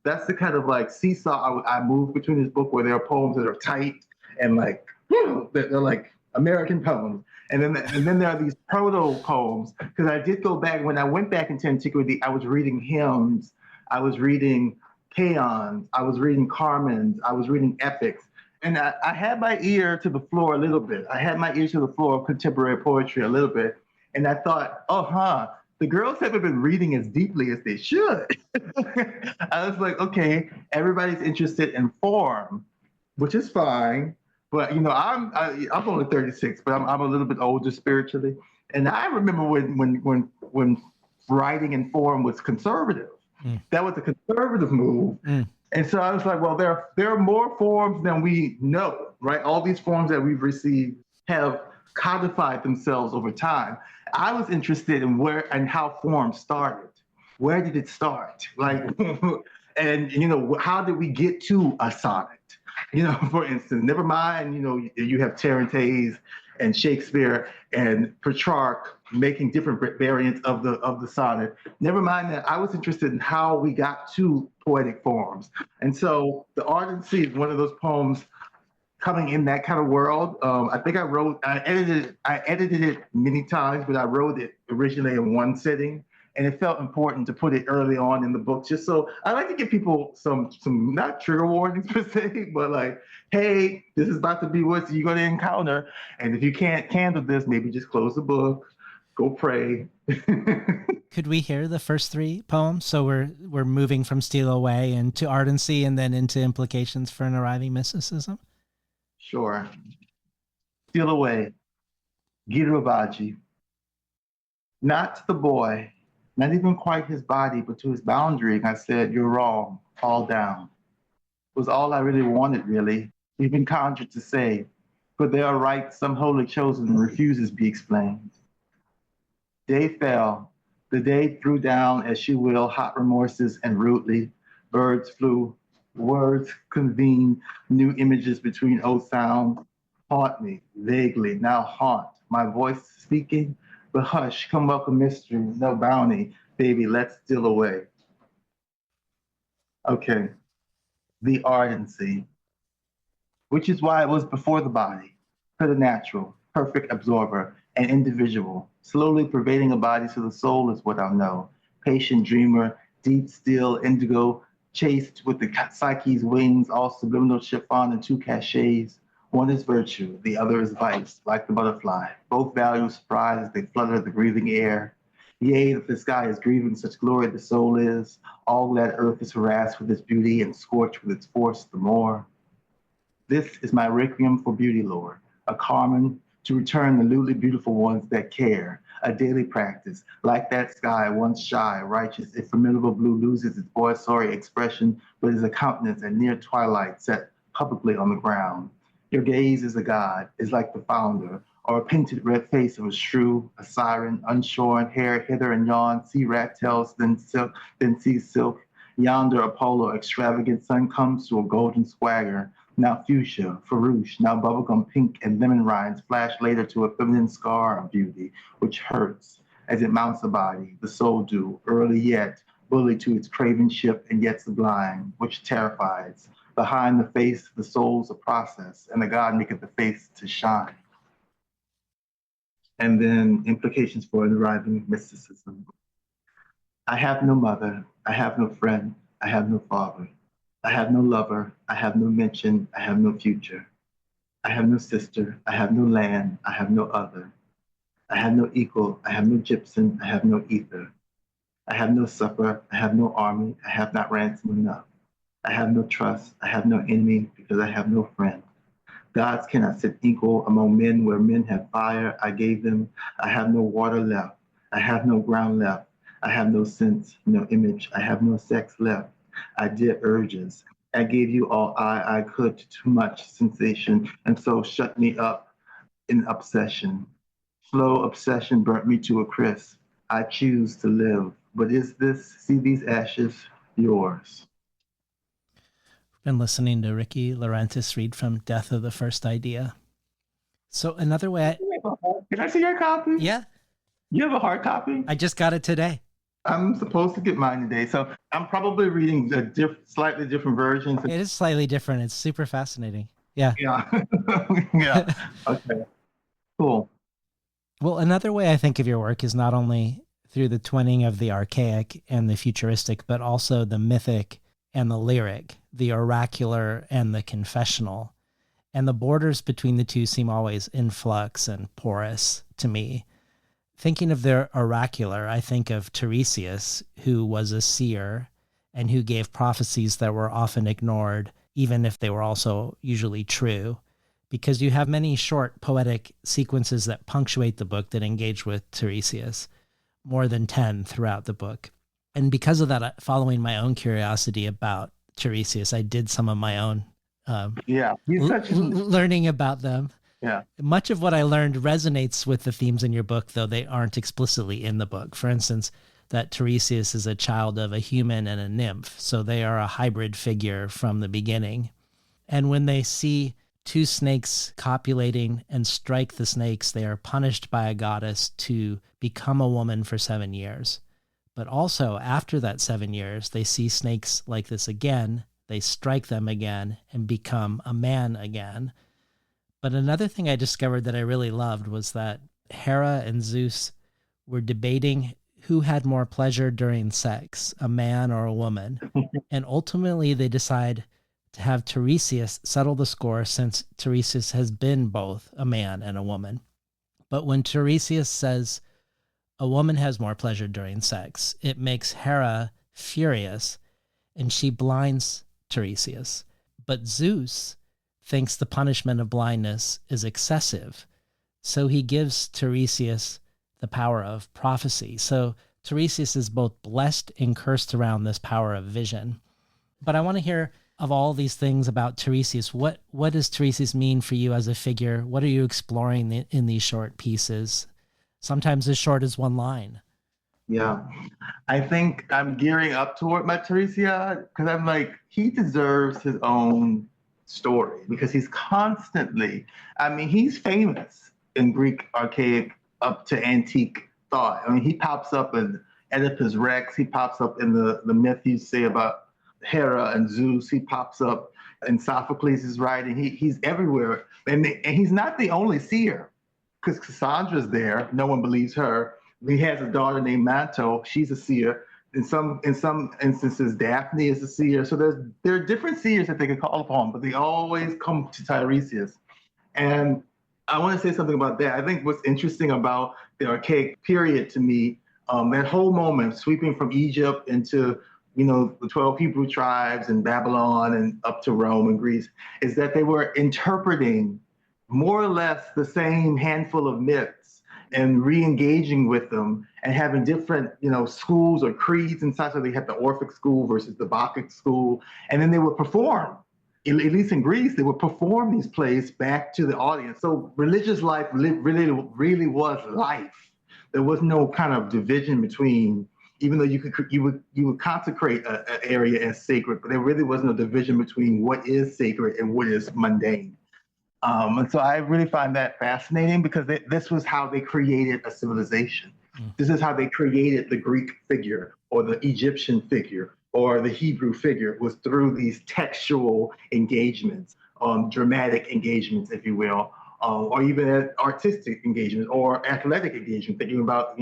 Speaker 2: That's the kind of like seesaw I move between this book where there are poems that are tight and like, they're like American poems. And then there are these proto poems, because I did go back, when I went back into antiquity, I was reading hymns, I was reading paeans, I was reading carmens, I was reading epics. And I had my ear to the floor a little bit. I had my ear to the floor of contemporary poetry a little bit. And I thought, the girls haven't been reading as deeply as they should. I was like, okay, everybody's interested in form, which is fine. But I'm only 36, but I'm a little bit older spiritually. And I remember when writing in form was conservative. That was a conservative move. And so I was like, well, there are more forms than we know, right? All these forms that we've received have codified themselves over time. I was interested in where and how form started. Where did it start? Like, and how did we get to a sonnet? For instance, never mind, you have Terence and Shakespeare and Petrarch making different variants of the sonnet. Never mind that I was interested in how we got to poetic forms. And so the Ardency is one of those poems coming in that kind of world. I think I edited it many times, but I wrote it originally in one sitting. And it felt important to put it early on in the book, just so I like to give people some not trigger warnings per se, but like, hey, this is about to be what you're going to encounter. And if you can't handle this, maybe just close the book, go pray.
Speaker 1: Could we hear the first three poems? So we're moving from Steal Away into Ardency and then into Implications for an Arriving Mysticism?
Speaker 2: Sure. Steal Away, Girubaji. Not to the boy, not even quite his body, but to his boundary, I said, you're wrong, fall down. It was all I really wanted, really, even conjured to say, but there are rites some wholly chosen refuses be explained. Day fell, the day threw down as she will hot remorses and rudely, birds flew, words convened, new images between old sounds, haunt me, vaguely, now haunt, my voice speaking, but hush, come welcome mystery, no bounty, baby, let's steal away. Okay, the ardency, which is why it was before the body, preternatural, perfect absorber, an individual, slowly pervading a body to the soul is what I'll know. Patient dreamer, deep still, indigo, chased with the psyche's wings, all subliminal chiffon and two cachets, One is virtue, the other is vice, like the butterfly. Both value surprise as they flutter the breathing air. Yea, if the sky is grieving such glory the soul is, all that earth is harassed with its beauty and scorched with its force the more. This is my requiem for beauty, Lord, a Carmen to return the lewdly beautiful ones that care, a daily practice, like that sky, once shy, righteous, if formidable blue loses its boy-sorry expression, but is a countenance at near twilight set publicly on the ground. Your gaze is a god, is like the founder, or a painted red face of a shrew, a siren, unshorn, hair hither and yon, see rat tails, then silk, then see silk. Yonder Apollo, extravagant sun comes to a golden swagger, now fuchsia, farouche, now bubblegum pink and lemon rinds flash later to a feminine scar of beauty, which hurts as it mounts the body, the soul do, early yet, bully to its craven ship and yet sublime, which terrifies. Behind the face, the soul's a process, and the God maketh the face to shine. And then implications for an arriving mysticism. I have no mother, I have no friend, I have no father. I have no lover, I have no mention, I have no future. I have no sister, I have no land, I have no other. I have no equal, I have no gypsum, I have no ether. I have no supper, I have no army, I have not ransom enough. I have no trust, I have no enemy, because I have no friend. Gods cannot sit equal among men where men have fire, I gave them. I have no water left, I have no ground left. I have no sense, no image, I have no sex left. I did urges. I gave you all I could to too much sensation, and so shut me up in obsession. Slow obsession burnt me to a crisp. I choose to live, but is this, see these ashes, yours?
Speaker 1: Been listening to Rickey Laurentiis read from Death of the First Idea. So another way
Speaker 2: Can I see your copy?
Speaker 1: Yeah.
Speaker 2: You have a hard copy?
Speaker 1: I just got it today.
Speaker 2: I'm supposed to get mine today, so I'm probably reading the slightly different versions.
Speaker 1: It is slightly different. It's super fascinating. Yeah.
Speaker 2: Yeah. Yeah. Okay. Cool.
Speaker 1: Well, another way I think of your work is not only through the twinning of the archaic and the futuristic, but also the mythic and the lyric, the oracular and the confessional. And the borders between the two seem always in flux and porous to me. Thinking of the oracular, I think of Tiresias, who was a seer and who gave prophecies that were often ignored, even if they were also usually true, because you have many short poetic sequences that punctuate the book that engage with Tiresias, more than 10 throughout the book. And because of that, following my own curiosity about Tiresias, I did some of my own learning about them.
Speaker 2: Yeah.
Speaker 1: Much of what I learned resonates with the themes in your book, though they aren't explicitly in the book. For instance, that Tiresias is a child of a human and a nymph, so they are a hybrid figure from the beginning. And when they see two snakes copulating and strike the snakes, they are punished by a goddess to become a woman for 7 years. But also, after that 7 years, they see snakes like this again, they strike them again and become a man again. But another thing I discovered that I really loved was that Hera and Zeus were debating who had more pleasure during sex, a man or a woman. And ultimately they decide to have Tiresias settle the score, since Tiresias has been both a man and a woman. But when Tiresias says a woman has more pleasure during sex, it makes Hera furious and she blinds Tiresias. But Zeus thinks the punishment of blindness is excessive, so he gives Tiresias the power of prophecy. So Tiresias is both blessed and cursed around this power of vision. But I want to hear, of all these things about Tiresias, what does Tiresias mean for you as a figure? What are you exploring in these short pieces? Sometimes as short as one line.
Speaker 2: Yeah, I think I'm gearing up toward my Tiresias because I'm like, he deserves his own story because he's constantly, he's famous in Greek archaic up to antique thought. He pops up in Oedipus Rex, he pops up in the myth you say about Hera and Zeus, he pops up in Sophocles' writing, he's everywhere. And he's not the only seer, because Cassandra's there, no one believes her. He has a daughter named Manto, she's a seer. In some instances, Daphne is a seer. So there are different seers that they can call upon, but they always come to Tiresias. And I want to say something about that. I think what's interesting about the archaic period to me, that whole moment sweeping from Egypt into, the 12 Hebrew tribes and Babylon and up to Rome and Greece, is that they were interpreting more or less the same handful of myths and re-engaging with them and having different, schools or creeds and such. So they had the Orphic school versus the Bacchic school, and then they would perform. At least in Greece, they would perform these plays back to the audience. So religious life really was life. There was no kind of division between, even though you would consecrate an area as sacred, but there really was no division between what is sacred and what is mundane. And so I really find that fascinating because this was how they created a civilization. This is how they created the Greek figure or the Egyptian figure or the Hebrew figure, was through these textual engagements, dramatic engagements, if you will, or even artistic engagements or athletic engagements, thinking about,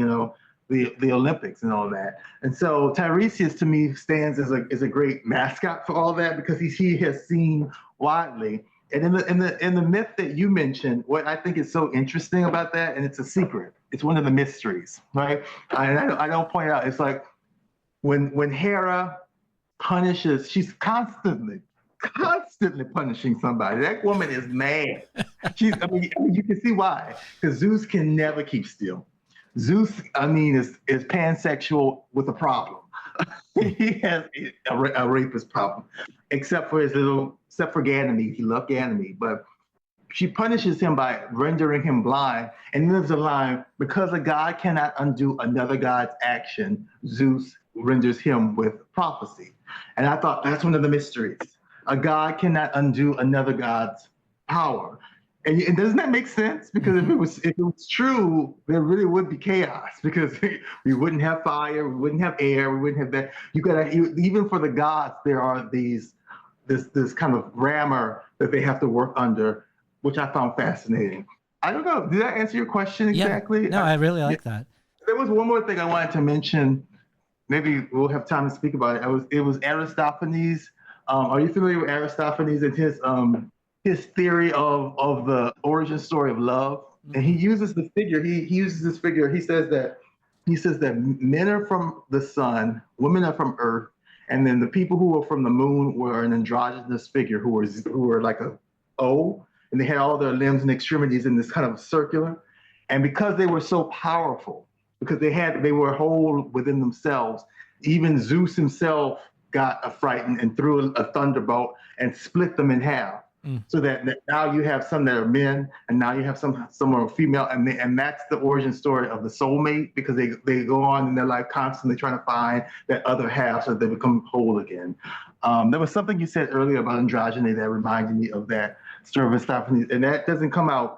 Speaker 2: the Olympics and all that. And so Tiresias to me stands as a great mascot for all that because he has seen widely. And in the myth that you mentioned, what I think is so interesting about that, and it's a secret, it's one of the mysteries, right? I don't point out, it's like when Hera punishes, she's constantly punishing somebody. That woman is mad. I mean, you can see why, because Zeus can never keep still. Zeus, is pansexual with a problem. He has a rapist problem, except for Ganymede. He loved Ganymede, but she punishes him by rendering him blind. And then there's a line, because a god cannot undo another god's action, Zeus renders him with prophecy. And I thought that's one of the mysteries. A god cannot undo another god's power. And doesn't that make sense? Because if it was true, there really would be chaos because we wouldn't have fire, we wouldn't have air, we wouldn't have that. Even for the gods, there are this kind of grammar that they have to work under, which I found fascinating. I don't know. Did that answer your question exactly?
Speaker 1: Yeah. No, I really like that.
Speaker 2: There was one more thing I wanted to mention. Maybe we'll have time to speak about it. It was Aristophanes. Are you familiar with Aristophanes and his theory of the origin story of love? And he uses the figure. He uses this figure. He says that men are from the sun, women are from earth, and then the people who were from the moon were an androgynous figure who were like a O, and they had all their limbs and extremities in this kind of circular. And because they were so powerful, because they were whole within themselves, even Zeus himself got frightened and threw a thunderbolt and split them in half. So that now you have some that are men, and now you have some are female, and that's the origin story of the soulmate, because they go on in their life constantly trying to find that other half so that they become whole again. There was something you said earlier about androgyny that reminded me of that story of Aristophanes, and that doesn't come out.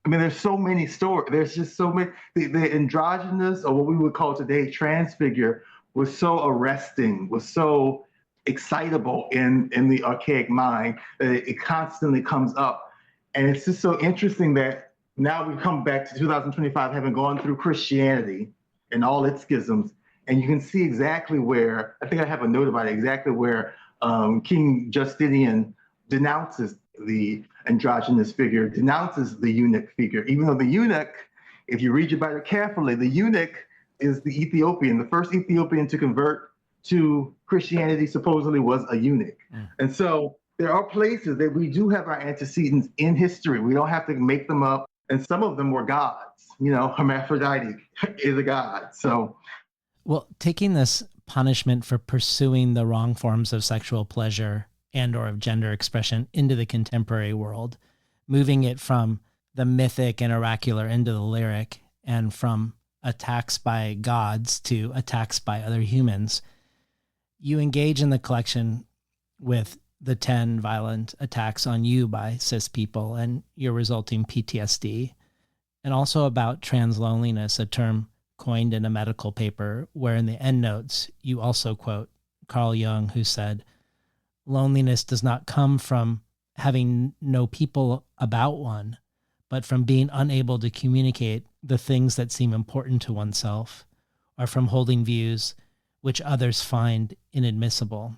Speaker 2: I mean, there's so many stories. There's just so many. The androgynous, or what we would call today trans figure, was so arresting, was so excitable in the archaic mind that it constantly comes up. And it's just so interesting that now we come back to 2025, having gone through Christianity and all its schisms, and you can see exactly where, I think I have a note about it, exactly where King Justinian denounces the androgynous figure, denounces the eunuch figure, even though the eunuch, if you read your Bible carefully, the eunuch is the Ethiopian. The first Ethiopian to convert to Christianity supposedly was a eunuch. And so there are places that we do have our antecedents in history. We don't have to make them up. And some of them were gods. Hermaphrodite is a god. So,
Speaker 1: well, taking this punishment for pursuing the wrong forms of sexual pleasure and or of gender expression into the contemporary world, moving it from the mythic and oracular into the lyric, and from attacks by gods to attacks by other humans, you engage in the collection with the 10 violent attacks on you by cis people and your resulting PTSD, and also about trans loneliness, a term coined in a medical paper where in the endnotes you also quote Carl Jung, who said, "Loneliness does not come from having no people about one, but from being unable to communicate the things that seem important to oneself, or from holding views which others find inadmissible,"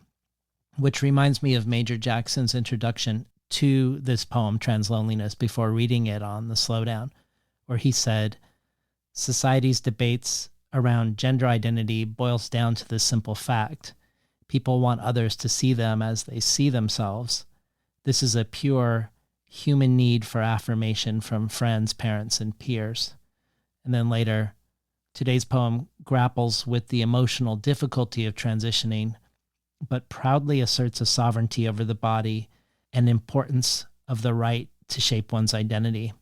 Speaker 1: which reminds me of Major Jackson's introduction to this poem, Trans Loneliness, before reading it on the slowdown, where he said, society's debates around gender identity boils down to this simple fact. People want others to see them as they see themselves. This is a pure human need for affirmation from friends, parents, and peers. And then later, today's poem grapples with the emotional difficulty of transitioning, but proudly asserts a sovereignty over the body and importance of the right to shape one's identity.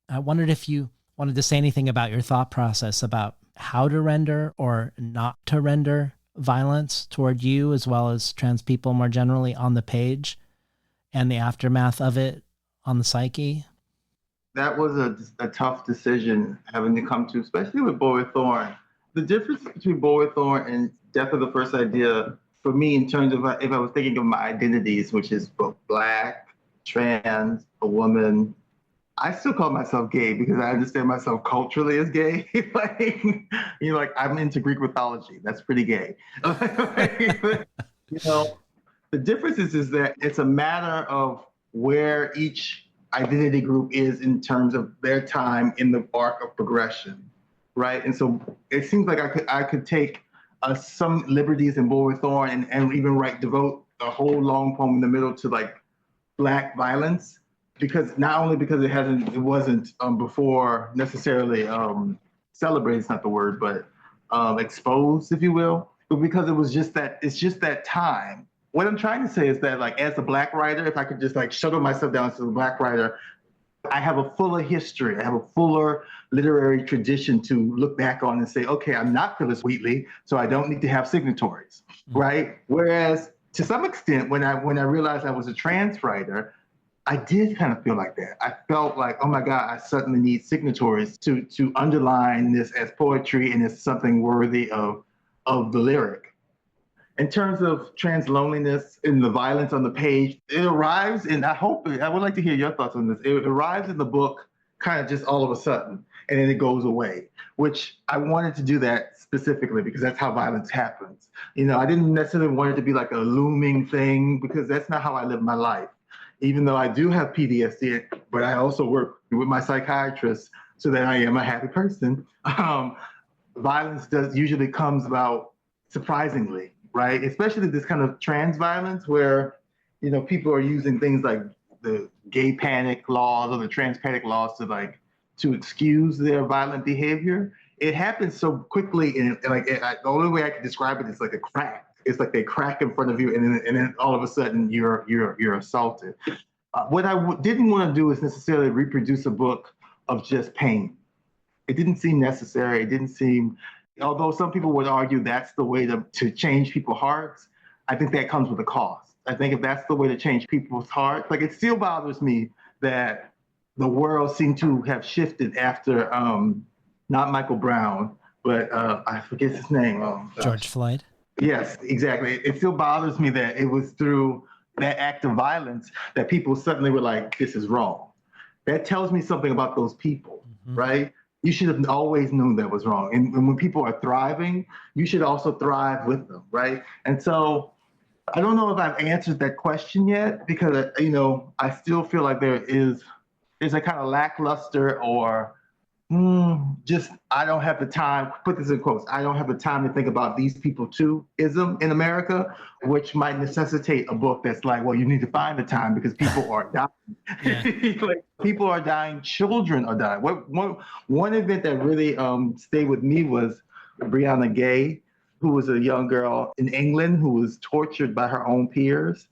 Speaker 1: I wondered if you wanted to say anything about your thought process about how to render or not to render violence toward you as well as trans people more generally on the page and the aftermath of it on the psyche.
Speaker 2: That was a tough decision having to come to, especially with Boy Thorn. The difference between Boy Thorn and Death of the First Idea, for me, in terms of if I was thinking of my identities, which is both Black, trans, a woman, I still call myself gay because I understand myself culturally as gay. Like I'm into Greek mythology. That's pretty gay. The difference is that it's a matter of where each identity group is in terms of their time in the arc of progression, right? And so it seems like I could take some liberties in Boy Thorn and even devote a whole long poem in the middle to like Black violence. Because not only because it wasn't before necessarily celebrated, it's not the word, but exposed, if you will, but because it's just that time. What I'm trying to say is that like as a Black writer, if I could just like shuttle myself down to the Black writer, I have a fuller history. I have a fuller literary tradition to look back on and say, okay, I'm not Phyllis Wheatley, so I don't need to have signatories, right? Whereas to some extent, when I realized I was a trans writer, I did kind of feel like that. I felt like, oh my God, I suddenly need signatories to underline this as poetry and as something worthy of the lyric. In terms of trans loneliness and the violence on the page, it arrives, and I would like to hear your thoughts on this. It arrives in the book kind of just all of a sudden, and then it goes away, which I wanted to do that specifically because that's how violence happens. I didn't necessarily want it to be like a looming thing because that's not how I live my life. Even though I do have PTSD, but I also work with my psychiatrist so that I am a happy person. Violence usually comes about surprisingly, right? Especially this kind of trans violence where, people are using things like the gay panic laws or the trans panic laws to excuse their violent behavior. It happens so quickly, and the only way I can describe it is like a crack. It's like they crack in front of you, and then all of a sudden you're assaulted. What I didn't want to do is necessarily reproduce a book of just pain. It didn't seem necessary. It didn't seem, although some people would argue that's the way to change people's hearts. I think that comes with a cost. I think if that's the way to change people's hearts, like it still bothers me that the world seemed to have shifted after not Michael Brown, but I forget his name.
Speaker 1: George Floyd.
Speaker 2: Yes, exactly. It still bothers me that it was through that act of violence that people suddenly were like, this is wrong. That tells me something about those people, right? You should have always known that was wrong. And when people are thriving, you should also thrive with them, right? And so I don't know if I've answered that question yet because, I still feel like there's a kind of lackluster or I don't have the time, put this in quotes, I don't have the time to think about these people too ism in America, which might necessitate a book that's like, well, you need to find the time because people are dying. Like, people are dying, children are dying. One event that really stayed with me was Brianna Gay, who was a young girl in England who was tortured by her own peers.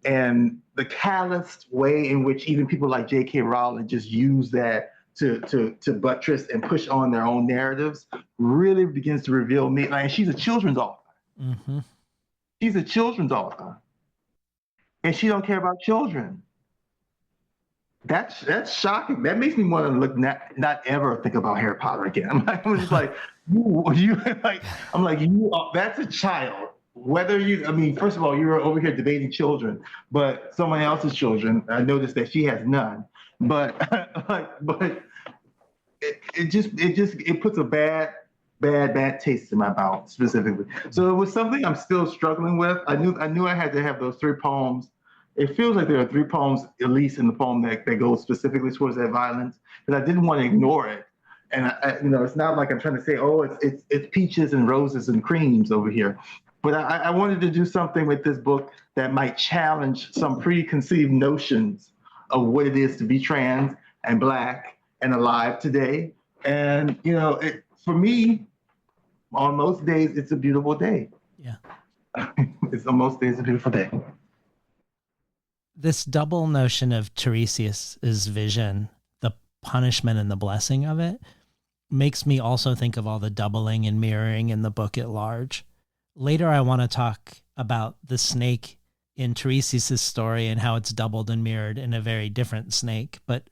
Speaker 2: And the calloused way in which even people like J.K. Rowling just use that to buttress and push on their own narratives really begins to reveal me. Like, she's a children's author.
Speaker 1: Mm-hmm.
Speaker 2: She's a children's author, and she don't care about children. That's shocking. That makes me want to not ever think about Harry Potter again. I'm just like, that's a child. First of all, you're over here debating children, but someone else's children. I noticed that she has none. But it puts a bad taste in my mouth specifically. So it was something I'm still struggling with. I knew I had to have those 3 poems it feels like there are three poems, at least in the poem, that go specifically towards that violence, but I didn't want to ignore it. And it's not like I'm trying to say, oh, it's peaches and roses and creams over here. But I wanted to do something with this book that might challenge some preconceived notions of what it is to be trans and Black and alive today. And, for me, on most days, it's a beautiful day.
Speaker 1: Yeah.
Speaker 2: On most days, it's a beautiful day.
Speaker 1: This double notion of Tiresias's vision, the punishment and the blessing of it, makes me also think of all the doubling and mirroring in the book at large. Later, I want to talk about the snake in Tiresias's story and how it's doubled and mirrored in a very different snake. But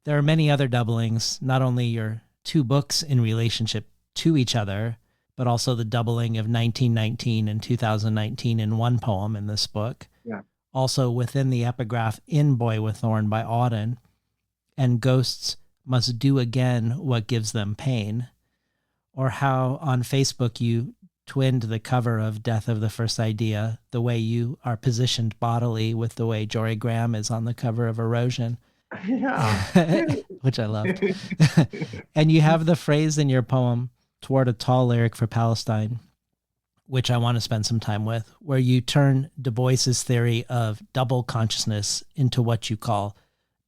Speaker 1: there are many other doublings, not only your two books in relationship to each other, but also the doubling of 1919 and 2019 in one poem in this book.
Speaker 2: Yeah.
Speaker 1: Also within the epigraph in Boy with Thorn by Auden, and ghosts must do again what gives them pain. Or how on Facebook you twinned the cover of Death of the First Idea, the way you are positioned bodily with the way Jory Graham is on the cover of Erosion.
Speaker 2: Yeah.
Speaker 1: Which I loved. And you have the phrase in your poem, Toward a Tall Lyric for Palestine, which I want to spend some time with, where you turn Du Bois's theory of double consciousness into what you call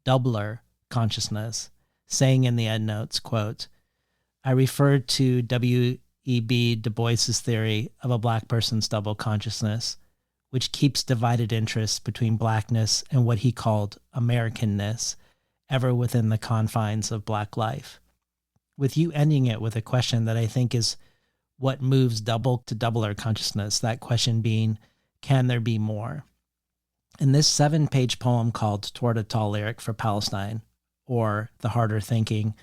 Speaker 1: doubler consciousness, saying in the endnotes, quote, I referred to W.E.B. Du Bois's theory of a Black person's double consciousness, which keeps divided interests between Blackness and what he called Americanness, ever within the confines of Black life. With you ending it with a question that I think is what moves double to doubler consciousness, that question being, can there be more? In this 7-page poem called Toward a Tall Lyric for Palestine, or The Harder Thinking,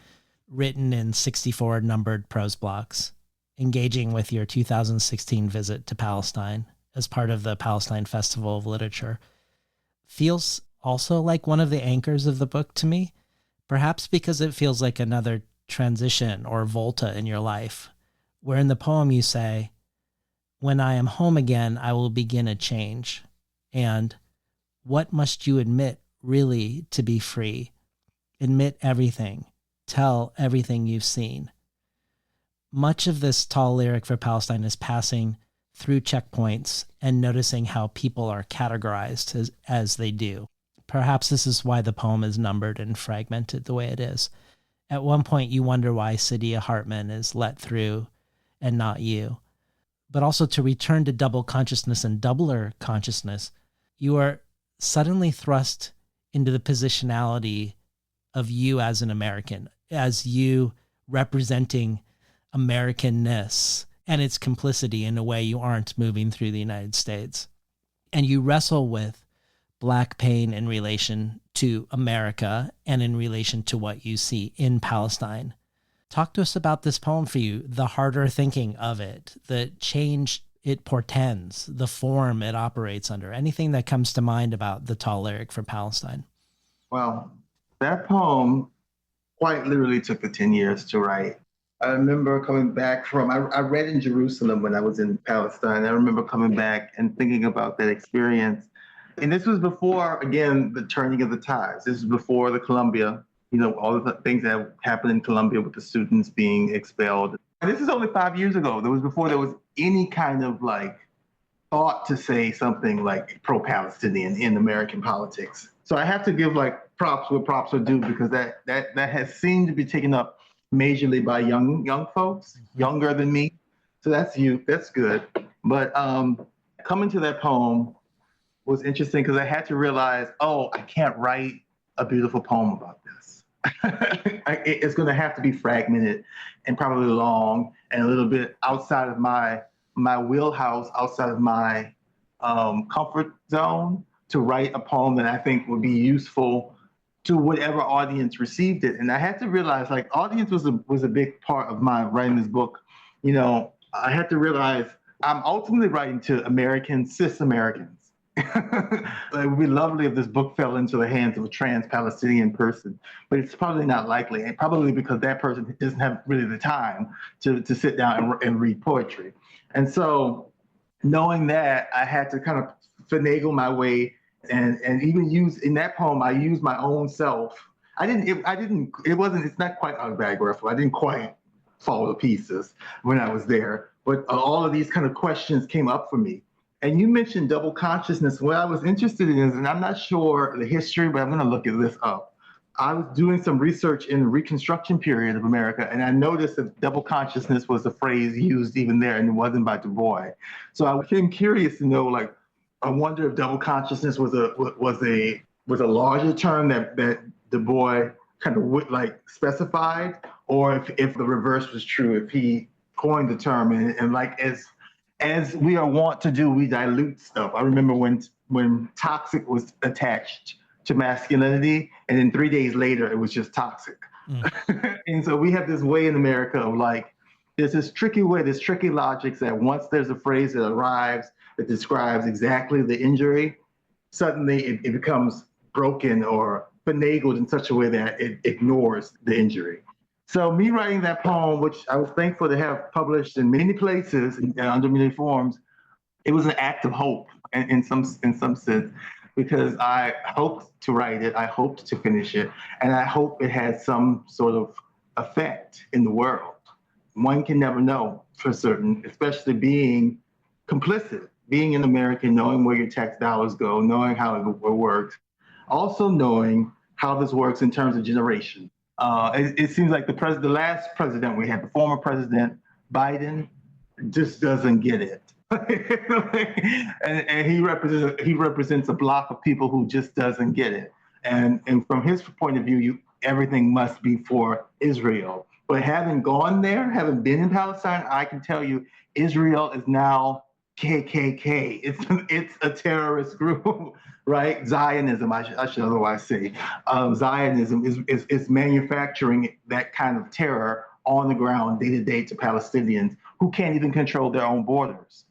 Speaker 1: written in 64 numbered prose blocks, engaging with your 2016 visit to Palestine as part of the Palestine Festival of Literature, feels also like one of the anchors of the book to me, perhaps because it feels like another transition or volta in your life, where in the poem you say, when I am home again, I will begin a change. And what must you admit really to be free? Admit everything. Tell everything you've seen. Much of this tall lyric for Palestine is passing through checkpoints and noticing how people are categorized as they do. Perhaps this is why the poem is numbered and fragmented the way it is. At one point, you wonder why Sadia Hartman is let through and not you. But also to return to double consciousness and doubler consciousness, you are suddenly thrust into the positionality of you as an American, as you representing Americanness and its complicity in a way you aren't moving through the United States. And you wrestle with Black pain in relation to America and in relation to what you see in Palestine. Talk to us about this poem for you, the harder thinking of it, the change it portends, the form it operates under, anything that comes to mind about the tall lyric for Palestine.
Speaker 2: Well, that poem quite literally took the 10 years to write. I remember coming back I read in Jerusalem when I was in Palestine. I remember coming back and thinking about that experience. And this was before, again, the turning of the tides. This was before the Columbia, all the things that happened in Columbia with the students being expelled. And this is only 5 years ago. That was before there was any kind of thought to say something like pro-Palestinian in American politics. So I have to give props where props are due, because that has seemed to be taken up majorly by young folks, younger than me. So that's youth, that's good. But coming to that poem was interesting because I had to realize, I can't write a beautiful poem about this. It's going to have to be fragmented and probably long and a little bit outside of my wheelhouse, outside of my comfort zone, to write a poem that I think would be useful to whatever audience received it. And I had to realize, audience was a big part of my writing this book. I had to realize I'm ultimately writing to cis Americans. It would be lovely if this book fell into the hands of a trans Palestinian person, but it's probably not likely, and probably because that person doesn't have really the time to sit down and read poetry. And so knowing that, I had to kind of finagle my way And even use in that poem, I used my own self. It's not quite autobiographical. I didn't quite fall to pieces when I was there, but all of these kind of questions came up for me. And you mentioned double consciousness. What I was interested in is, and I'm not sure the history, but I'm going to look at this up. I was doing some research in the Reconstruction period of America, and I noticed that double consciousness was a phrase used even there, and it wasn't by Du Bois. So I became curious to know, like, I wonder if double consciousness was a larger term that Du Bois kind of specified, or if the reverse was true, if he coined the term and like as we are wont to do, we dilute stuff. I remember when toxic was attached to masculinity, and then 3 days later it was just toxic. And so we have this way in America of like, there's this tricky logic that once there's a phrase that arrives that describes exactly the injury, suddenly it becomes broken or finagled in such a way that it ignores the injury. So me writing that poem, which I was thankful to have published in many places and under many forms, it was an act of hope in some sense, because I hoped to write it, I hoped to finish it, and I hope it had some sort of effect in the world. One can never know for certain, especially being complicit, being an American, knowing where your tax dollars go, knowing how it works, also knowing how this works in terms of generation. It seems like the last president we had, the former president, Biden, just doesn't get it. and he represents a block of people who just doesn't get it. And from his point of view, everything must be for Israel. But having gone there, having been in Palestine, I can tell you, Israel is now KKK. It's a terrorist group, right? Zionism, I should otherwise say. Zionism is manufacturing that kind of terror on the ground day to day to Palestinians who can't even control their own borders,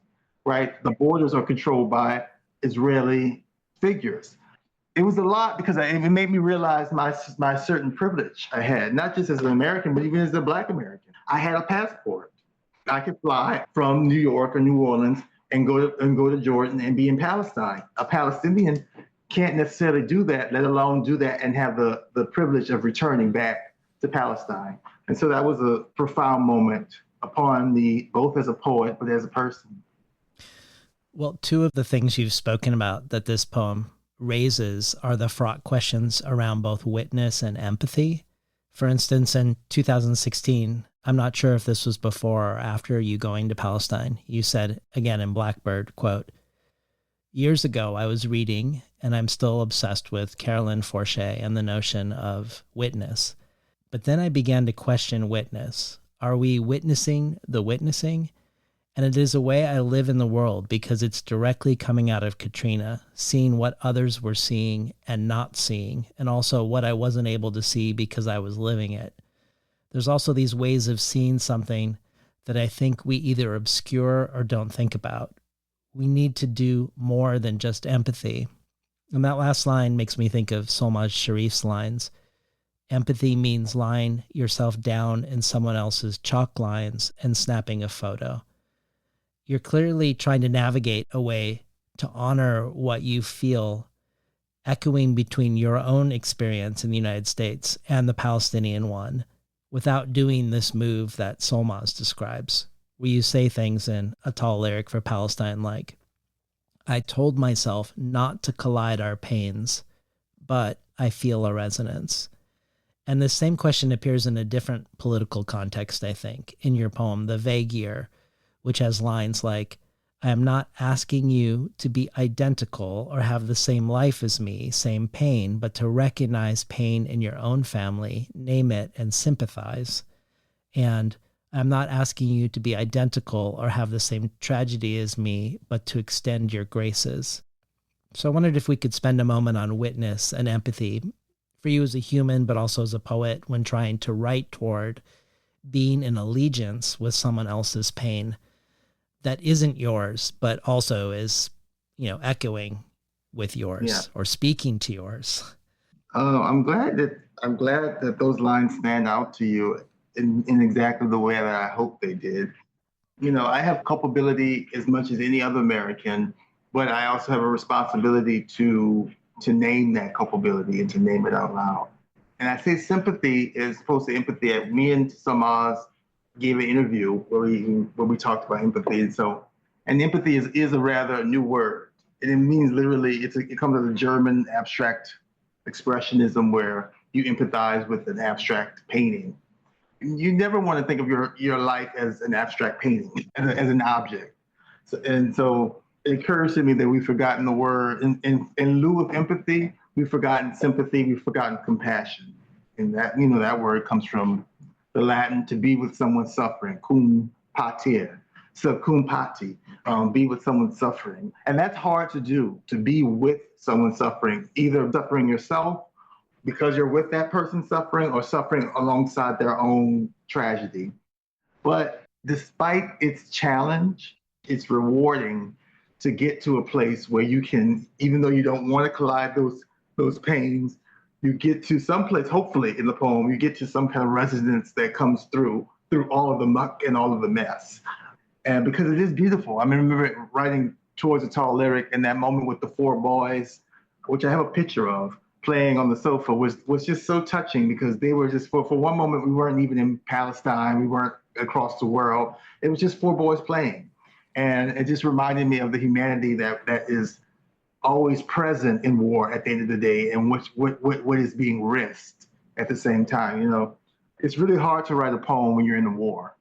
Speaker 2: right? The borders are controlled by Israeli figures. It was a lot because it made me realize my certain privilege I had, not just as an American, but even as a Black American. I had a passport. I could fly from New York or New Orleans and go to Jordan and be in Palestine. A Palestinian can't necessarily do that, let alone do that and have the privilege of returning back to Palestine. And so that was a profound moment upon me, both as a poet, but as a person.
Speaker 1: Well, two of the things you've spoken about that this poem raises are the fraught questions around both witness and empathy. For instance, in 2016, I'm not sure if this was before or after you going to Palestine, you said, again in Blackbird, quote, "Years ago I was reading, and I'm still obsessed with Carolyn Forche and the notion of witness. But then I began to question witness. Are we witnessing the witnessing? And it is a way I live in the world because it's directly coming out of Katrina, seeing what others were seeing and not seeing, and also what I wasn't able to see because I was living it. There's also these ways of seeing something that I think we either obscure or don't think about. We need to do more than just empathy." And that last line makes me think of Solmaz Sharif's lines. Empathy means lying yourself down in someone else's chalk lines and snapping a photo. You're clearly trying to navigate a way to honor what you feel echoing between your own experience in the United States and the Palestinian one, without doing this move that Solmaz describes, where you say things in a tall lyric for Palestine like, "I told myself not to collide our pains, but I feel a resonance." And the same question appears in a different political context, I think, in your poem, The Vague Year, which has lines like, "I am not asking you to be identical or have the same life as me, same pain, but to recognize pain in your own family, name it, and sympathize." And "I'm not asking you to be identical or have the same tragedy as me, but to extend your graces." So I wondered if we could spend a moment on witness and empathy for you as a human, but also as a poet when trying to write toward being in allegiance with someone else's pain that isn't yours, but also is, echoing with yours or speaking to yours.
Speaker 2: I'm glad that those lines stand out to you in exactly the way that I hope they did. I have culpability as much as any other American, but I also have a responsibility to name that culpability and to name it out loud. And I say sympathy as opposed to empathy. Me and Samaz gave an interview where we talked about empathy. And empathy is a rather new word. And it means literally, it comes as a German abstract expressionism where you empathize with an abstract painting. You never want to think of your life as an abstract painting, as an object. So it occurs to me that we've forgotten the word in lieu of empathy. We've forgotten sympathy. We've forgotten compassion, and that word comes from the Latin to be with someone suffering, cum patir, so cum pati, be with someone suffering, and that's hard to do. To be with someone suffering, either suffering yourself because you're with that person suffering, or suffering alongside their own tragedy. But despite its challenge, it's rewarding to get to a place where you can, even though you don't want to collide those pains, you get to some place, hopefully in the poem, you get to some kind of resonance that comes through all of the muck and all of the mess. And because it is beautiful. I remember writing Towards a Tall Lyric, and that moment with the four boys, which I have a picture of, playing on the sofa was just so touching, because they were just, for one moment, we weren't even in Palestine, we weren't across the world. It was just four boys playing. And it just reminded me of the humanity that is always present in war at the end of the day, and what is being risked at the same time. It's really hard to write a poem when you're in a war.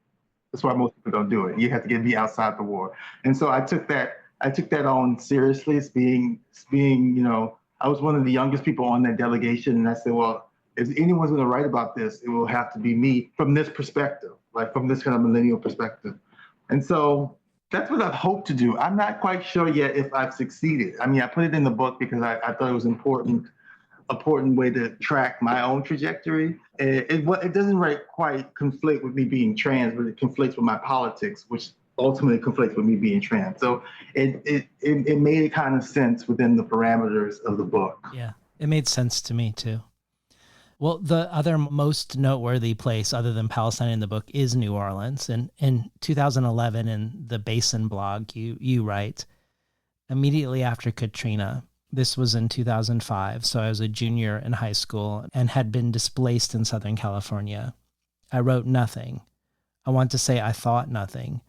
Speaker 2: That's why most people don't do it. You have to be outside the war. And so I took that on seriously. It's being, I was one of the youngest people on that delegation, and I said, well, if anyone's going to write about this, it will have to be me from this perspective, like from this kind of millennial perspective. And so that's what I've hoped to do. I'm not quite sure yet if I've succeeded. I put it in the book because I thought it was important way to track my own trajectory. It doesn't quite conflict with me being trans, but it conflicts with my politics, which ultimately conflicts with me being trans. So it made kind of sense within the parameters of the book.
Speaker 1: Yeah, it made sense to me too. Well, the other most noteworthy place other than Palestine in the book is New Orleans. And in 2011, in the Basin blog, you write, immediately after Katrina, this was in 2005, so I was a junior in high school and had been displaced in Southern California. I wrote nothing. I want to say I thought nothing.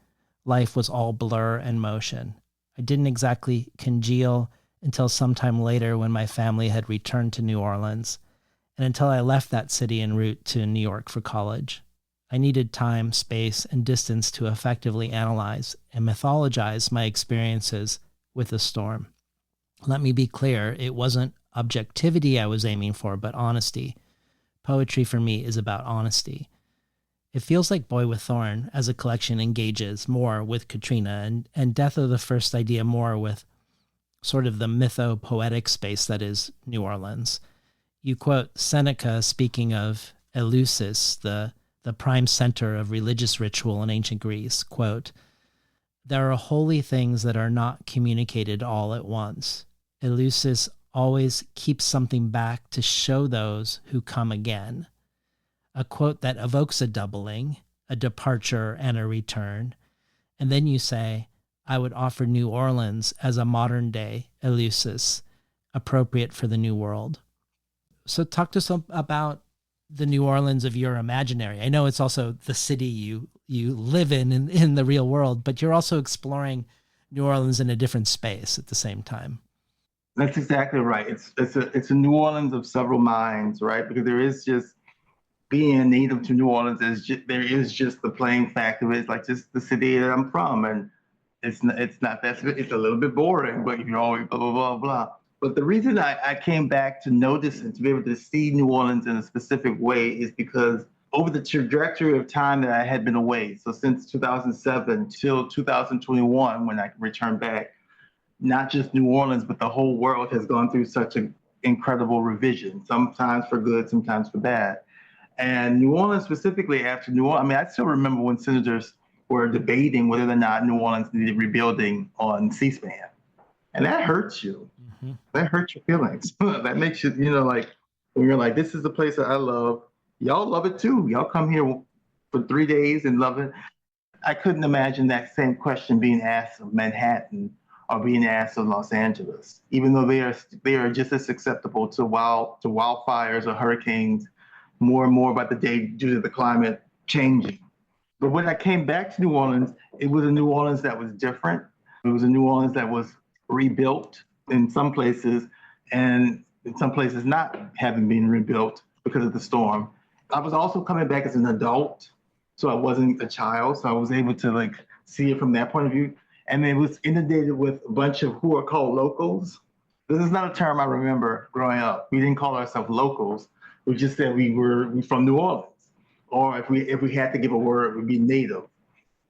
Speaker 1: Life was all blur and motion. I didn't exactly congeal until sometime later when my family had returned to New Orleans, and until I left that city en route to New York for college. I needed time, space, and distance to effectively analyze and mythologize my experiences with the storm. Let me be clear, it wasn't objectivity I was aiming for, but honesty. Poetry for me is about honesty. It feels like Boy with Thorn as a collection engages more with Katrina and Death of the First Idea more with sort of the mytho-poetic space that is New Orleans. You quote Seneca speaking of Eleusis, the prime center of religious ritual in ancient Greece, quote, "There are holy things that are not communicated all at once. Eleusis always keeps something back to show those who come again." A quote that evokes a doubling, a departure and a return. And then you say, I would offer New Orleans as a modern day Eleusis, appropriate for the new world. So talk to us about the New Orleans of your imaginary. I know it's also the city you live in the real world, but you're also exploring New Orleans in a different space at the same time.
Speaker 2: That's exactly right. It's a New Orleans of several minds, right? Because there is just, being native to New Orleans, there is just the plain fact of it. It's like just the city that I'm from, and it's a little bit boring, but you're always blah blah blah blah. But the reason I came back to notice and to be able to see New Orleans in a specific way is because over the trajectory of time that I had been away, so since 2007 till 2021 when I returned back, not just New Orleans but the whole world has gone through such an incredible revision, sometimes for good, sometimes for bad. And New Orleans specifically, after New Orleans, I still remember when senators were debating whether or not New Orleans needed rebuilding on C-SPAN. And that hurts you. Mm-hmm. That hurts your feelings. That makes you, like, when you're like, this is the place that I love. Y'all love it too. Y'all come here for 3 days and love it. I couldn't imagine that same question being asked of Manhattan are being asked of Los Angeles, even though they are just as susceptible to wildfires or hurricanes more and more by the day due to the climate changing. But when I came back to New Orleans, it was a New Orleans that was different. It was a New Orleans that was rebuilt in some places, and in some places not having been rebuilt because of the storm. I was also coming back as an adult, so I wasn't a child, so I was able to like see it from that point of view. And it was inundated with a bunch of who are called locals. This is not a term I remember growing up. We didn't call ourselves locals. We just said we from New Orleans. Or if we had to give a word, it would be native.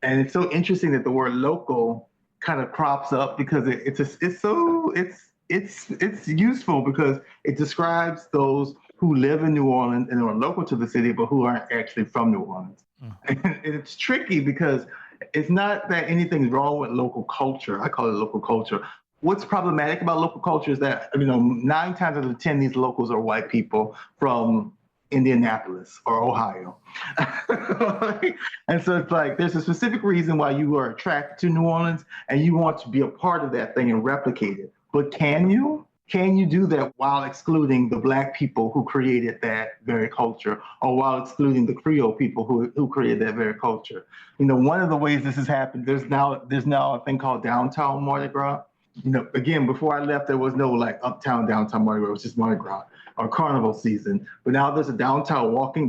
Speaker 2: And it's so interesting that the word local kind of crops up because it's useful because it describes those who live in New Orleans and are local to the city, but who aren't actually from New Orleans. And it's tricky because it's not that anything's wrong with local culture. I call it local culture. What's problematic about local culture is that, 9 times out of 10, these locals are white people from Indianapolis or Ohio. And so it's like, there's a specific reason why you are attracted to New Orleans and you want to be a part of that thing and replicate it. But can you? Can you do that while excluding the Black people who created that very culture, or while excluding the Creole people who created that very culture? One of the ways this has happened, there's now a thing called downtown Mardi Gras. Again, before I left, there was no like uptown, downtown Mardi Gras. It was just Mardi Gras or carnival season. But now there's a downtown walking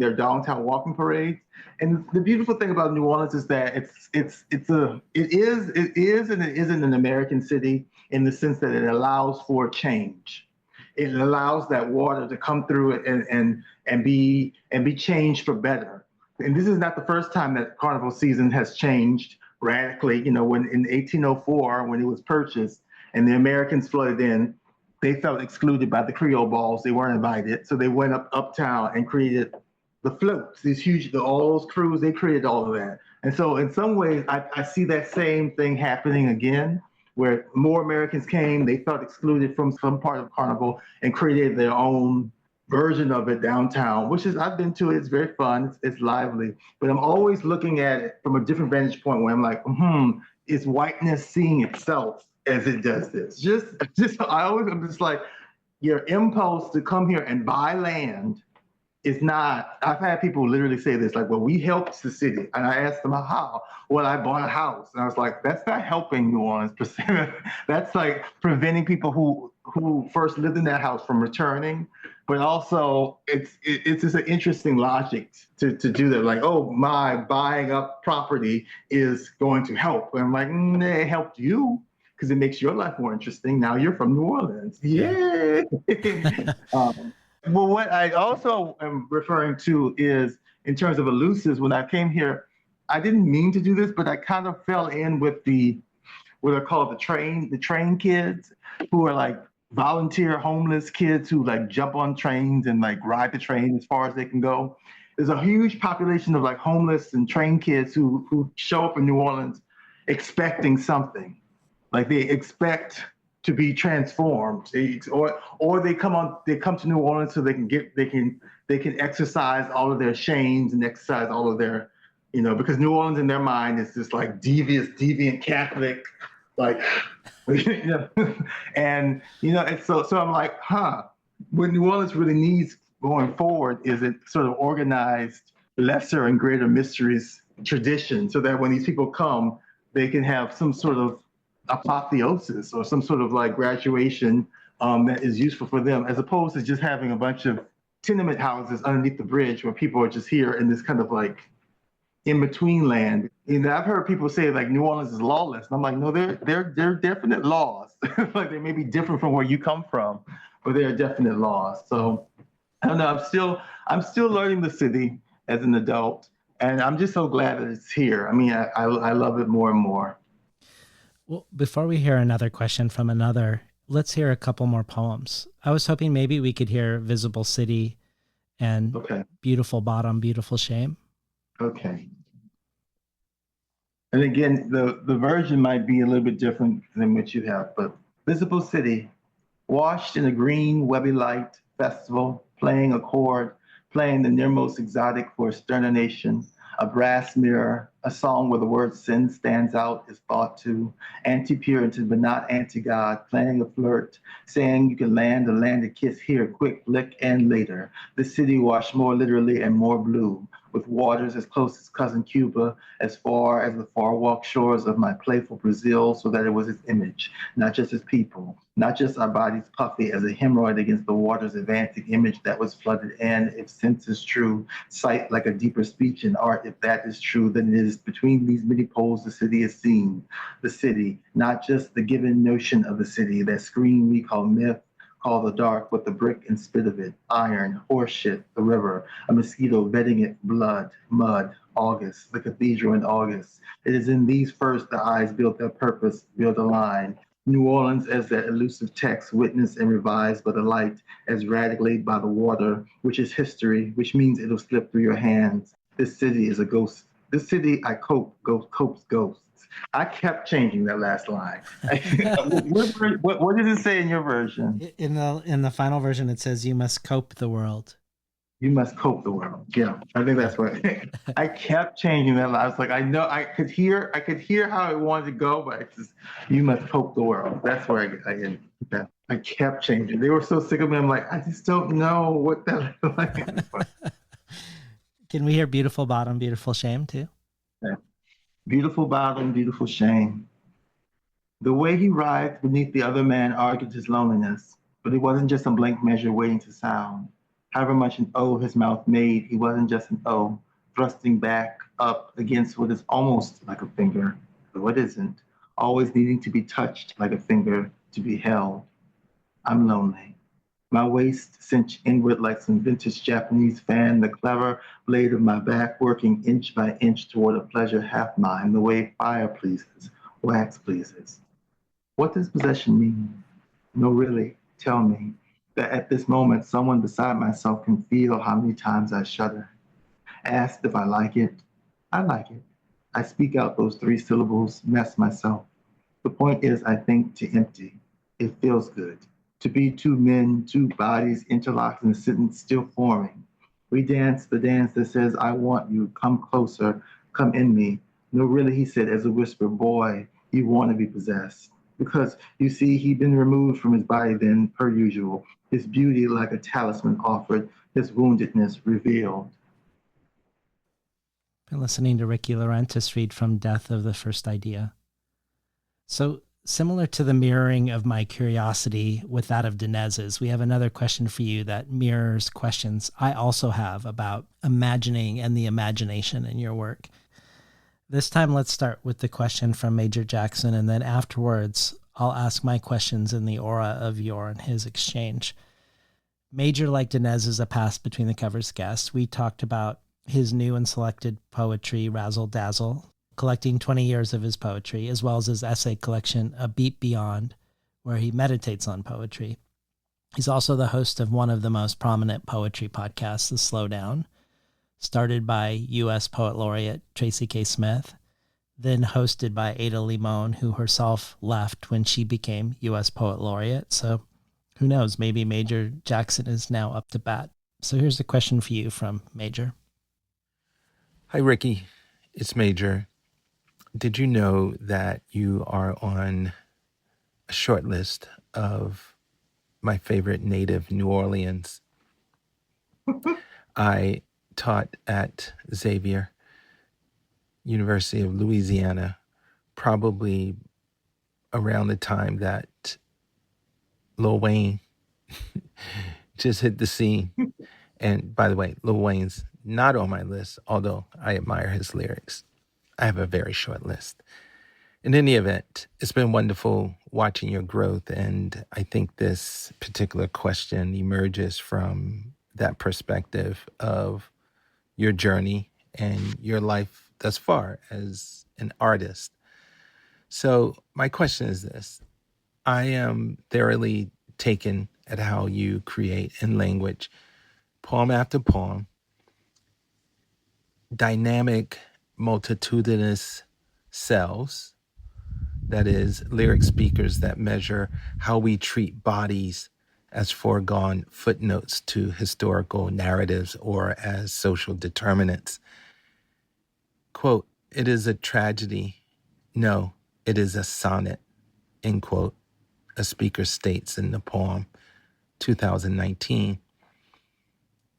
Speaker 2: parades. And the beautiful thing about New Orleans is that it is and it isn't an American city in the sense that it allows for change. It allows that water to come through it and be changed for better. And this is not the first time that carnival season has changed radically. When in 1804, when it was purchased and the Americans flooded in, they felt excluded by the Creole balls. They weren't invited. So they went uptown and created the floats, these huge, all those crews, they created all of that. And so in some ways, I see that same thing happening again, where more Americans came, they felt excluded from some part of Carnival and created their own version of it downtown, which is, I've been to it, it's very fun, it's lively. But I'm always looking at it from a different vantage point where I'm like, is whiteness seeing itself as it does this? I'm just like, your impulse to come here and buy land is not, I've had people literally say this, like, well, we helped the city. And I asked them how. Well, I bought a house. And I was like, that's not helping New Orleans per se. That's like preventing people who first lived in that house from returning. But also, it's just an interesting logic to do that. Like, oh, my buying up property is going to help. And I'm like, it helped you because it makes your life more interesting. Now you're from New Orleans. Yay! Well, what I also am referring to is, in terms of elusives, when I came here, I didn't mean to do this, but I kind of fell in with what are called the train kids, who are like volunteer homeless kids who like jump on trains and like ride the train as far as they can go. There's a huge population of like homeless and train kids who show up in New Orleans expecting something. Like they expect to be transformed, or they come to New Orleans so they can exercise all of their shames and exercise all of their, because New Orleans in their mind is this like deviant Catholic, like, and it's so I'm like, what New Orleans really needs going forward is a sort of organized lesser and greater mysteries tradition, so that when these people come, they can have some sort of apotheosis or some sort of like graduation that is useful for them, as opposed to just having a bunch of tenement houses underneath the bridge where people are just here in this kind of like in-between land. I've heard people say like New Orleans is lawless, and I'm like, no, they're definite laws. Like they may be different from where you come from, but they are definite laws. So I don't know, I'm still learning the city as an adult, and I'm just so glad that it's here. I mean, I love it more and more.
Speaker 1: Well, before we hear another question from another, let's hear a couple more poems. I was hoping maybe we could hear Visible City and Beautiful Bottom, Beautiful Shame.
Speaker 2: Okay. And again, the version might be a little bit different than what you have, but Visible City, washed in a green, webby light festival, playing a chord, playing the nearmost exotic for a sterner nation, a brass mirror, A song where the word sin stands out is thought to. Anti-Puritan, but not anti-God, planning a flirt, saying you can land a kiss here, quick, lick, and later. The city washed more literally and more blue, with waters as close as cousin Cuba, as far as the far walk shores of my playful Brazil, so that it was its image, not just its people, not just our bodies puffy as a hemorrhoid against the water's Atlantic image that was flooded in. If sense is true, sight like a deeper speech in art. If that is true, then it is between these many poles the city is seen. The city, not just the given notion of the city, that screen we call myth, call the dark, but the brick and spit of it, iron, horse shit, the river, a mosquito vetting it, blood, mud, August, the cathedral in August. It is in these first the eyes build their purpose, build a line. New Orleans as that elusive text, witnessed and revised by the light, as radically by the water, which is history, which means it'll slip through your hands. This city is a ghost. This city I copes ghosts. I kept changing that last line. What does it say in your version?
Speaker 1: In the final version, it says, "You must cope the world."
Speaker 2: You must cope the world. Yeah, I think that's what I kept changing that. I was like, I know I could hear how I wanted to go, but it's just, you must cope the world. That's where I kept changing. They were so sick of me. I'm like, I just don't know what that like.
Speaker 1: Can we hear "Beautiful Bottom, Beautiful Shame" too?
Speaker 2: Yeah. Beautiful bottom, beautiful shame. The way he writhed beneath the other man argued his loneliness, but it wasn't just a blank measure waiting to sound. However much an O his mouth made, he wasn't just an O, thrusting back up against what is almost like a finger, though it isn't, always needing to be touched like a finger, to be held. I'm lonely. My waist cinched inward like some vintage Japanese fan, the clever blade of my back working inch by inch toward a pleasure half mine, the way fire pleases, wax pleases. What does possession mean? No, really, tell me that at this moment, someone beside myself can feel how many times I shudder. Asked if I like it, I like it. I speak out those three syllables, mess myself. The point is, I think to empty. It feels good. To be two men, two bodies interlocked and sitting still forming. We dance the dance that says, I want you, come closer, come in me. No, really, he said as a whisper, boy, you want to be possessed. Because, you see, he'd been removed from his body then, per usual, his beauty like a talisman offered, his woundedness revealed.
Speaker 1: Been listening to Rickey Laurentiis read from Death of the First Idea. So, similar to the mirroring of my curiosity with that of Dinez's, we have another question for you that mirrors questions I also have about imagining and the imagination in your work. This time, let's start with the question from Major Jackson, and then afterwards, I'll ask my questions in the aura of your and his exchange. Major, like Dinez, is a pass between the covers guest. We talked about his new and selected poetry, Razzle Dazzle, collecting 20 years of his poetry, as well as his essay collection, A Beat Beyond, where he meditates on poetry. He's also the host of one of the most prominent poetry podcasts, The Slowdown, started by U.S. Poet Laureate Tracy K. Smith, then hosted by Ada Limon, who herself left when she became U.S. Poet Laureate. So who knows, maybe Major Jackson is now up to bat. So here's the question for you from Major.
Speaker 5: Hi, Rickey. It's Major. Did you know that you are on a short list of my favorite native New Orleans? I taught at Xavier, University of Louisiana, probably around the time that Lil Wayne just hit the scene. And by the way, Lil Wayne's not on my list, although I admire his lyrics. I have a very short list. In any event, it's been wonderful watching your growth, and I think this particular question emerges from that perspective of your journey and your life thus far as an artist. So my question is this. I am thoroughly taken at how you create in language, poem after poem, dynamic, multitudinous selves, that is, lyric speakers that measure how we treat bodies as foregone footnotes to historical narratives or as social determinants. Quote, It is a tragedy. No, it is a sonnet, end quote, a speaker states in the poem 2019.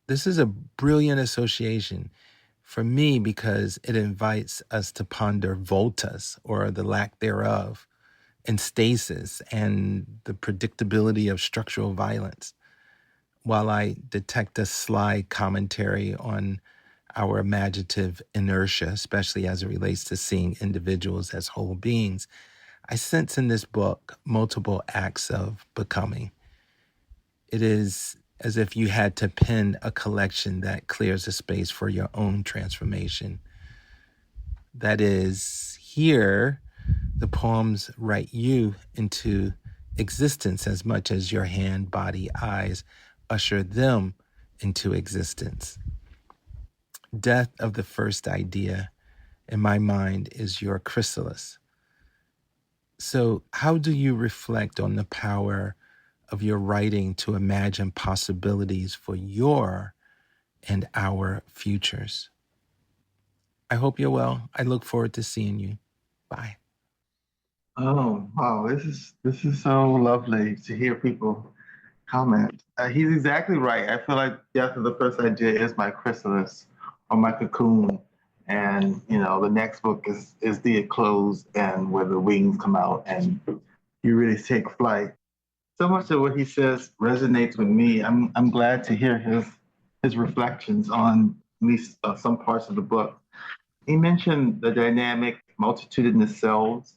Speaker 5: This is a brilliant association for me because it invites us to ponder voltas, or the lack thereof, and stasis and the predictability of structural violence, while I detect a sly commentary on our imaginative inertia, especially as it relates to seeing individuals as whole beings. I sense in this book multiple acts of becoming. It is as if you had to pen a collection that clears a space for your own transformation. That is, here, the poems write you into existence as much as your hand, body, eyes usher them into existence. Death of the first idea, in my mind, is your chrysalis. So, how do you reflect on the power of your writing to imagine possibilities for your and our futures? I hope you're well. I look forward to seeing you. Bye.
Speaker 2: Oh, wow, this is so lovely to hear people comment. He's exactly right. I feel like Death of the First Idea is my chrysalis or my cocoon. And, you know, the next book is the close and where the wings come out and you really take flight. So much of what he says resonates with me. I'm glad to hear his reflections on at least some parts of the book. He mentioned the dynamic multitudinous selves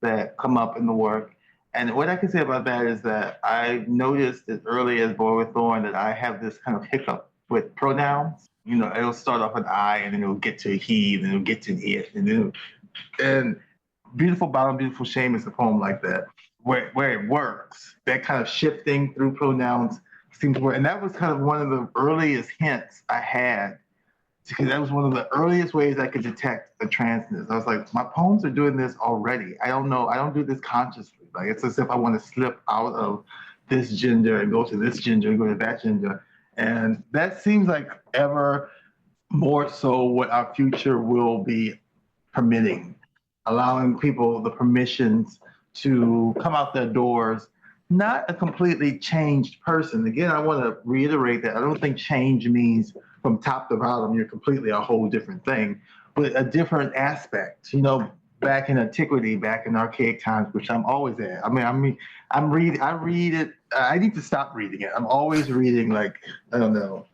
Speaker 2: that come up in the work. And what I can say about that is that I noticed as early as Boy with Thorn that I have this kind of hiccup with pronouns. You know, it'll start off with I and then it'll get to he, and then it'll get to it. And Beautiful Bottom, Beautiful Shame is a poem like that, where it works. That kind of shifting through pronouns seems to work. And that was kind of one of the earliest hints I had, because that was one of the earliest ways I could detect the transness. I was like, my poems are doing this already. I don't know. I don't do this consciously. Like, it's as if I want to slip out of this gender and go to this gender and go to that gender. And that seems like ever more so what our future will be permitting, allowing people the permissions to come out their doors, not a completely changed person. Again, I want to reiterate that I don't think change means from top to bottom, you're completely a whole different thing, but a different aspect. You know, back in antiquity, back in archaic times, which I'm always at. I read it. I need to stop reading it. I'm always reading, like, I don't know,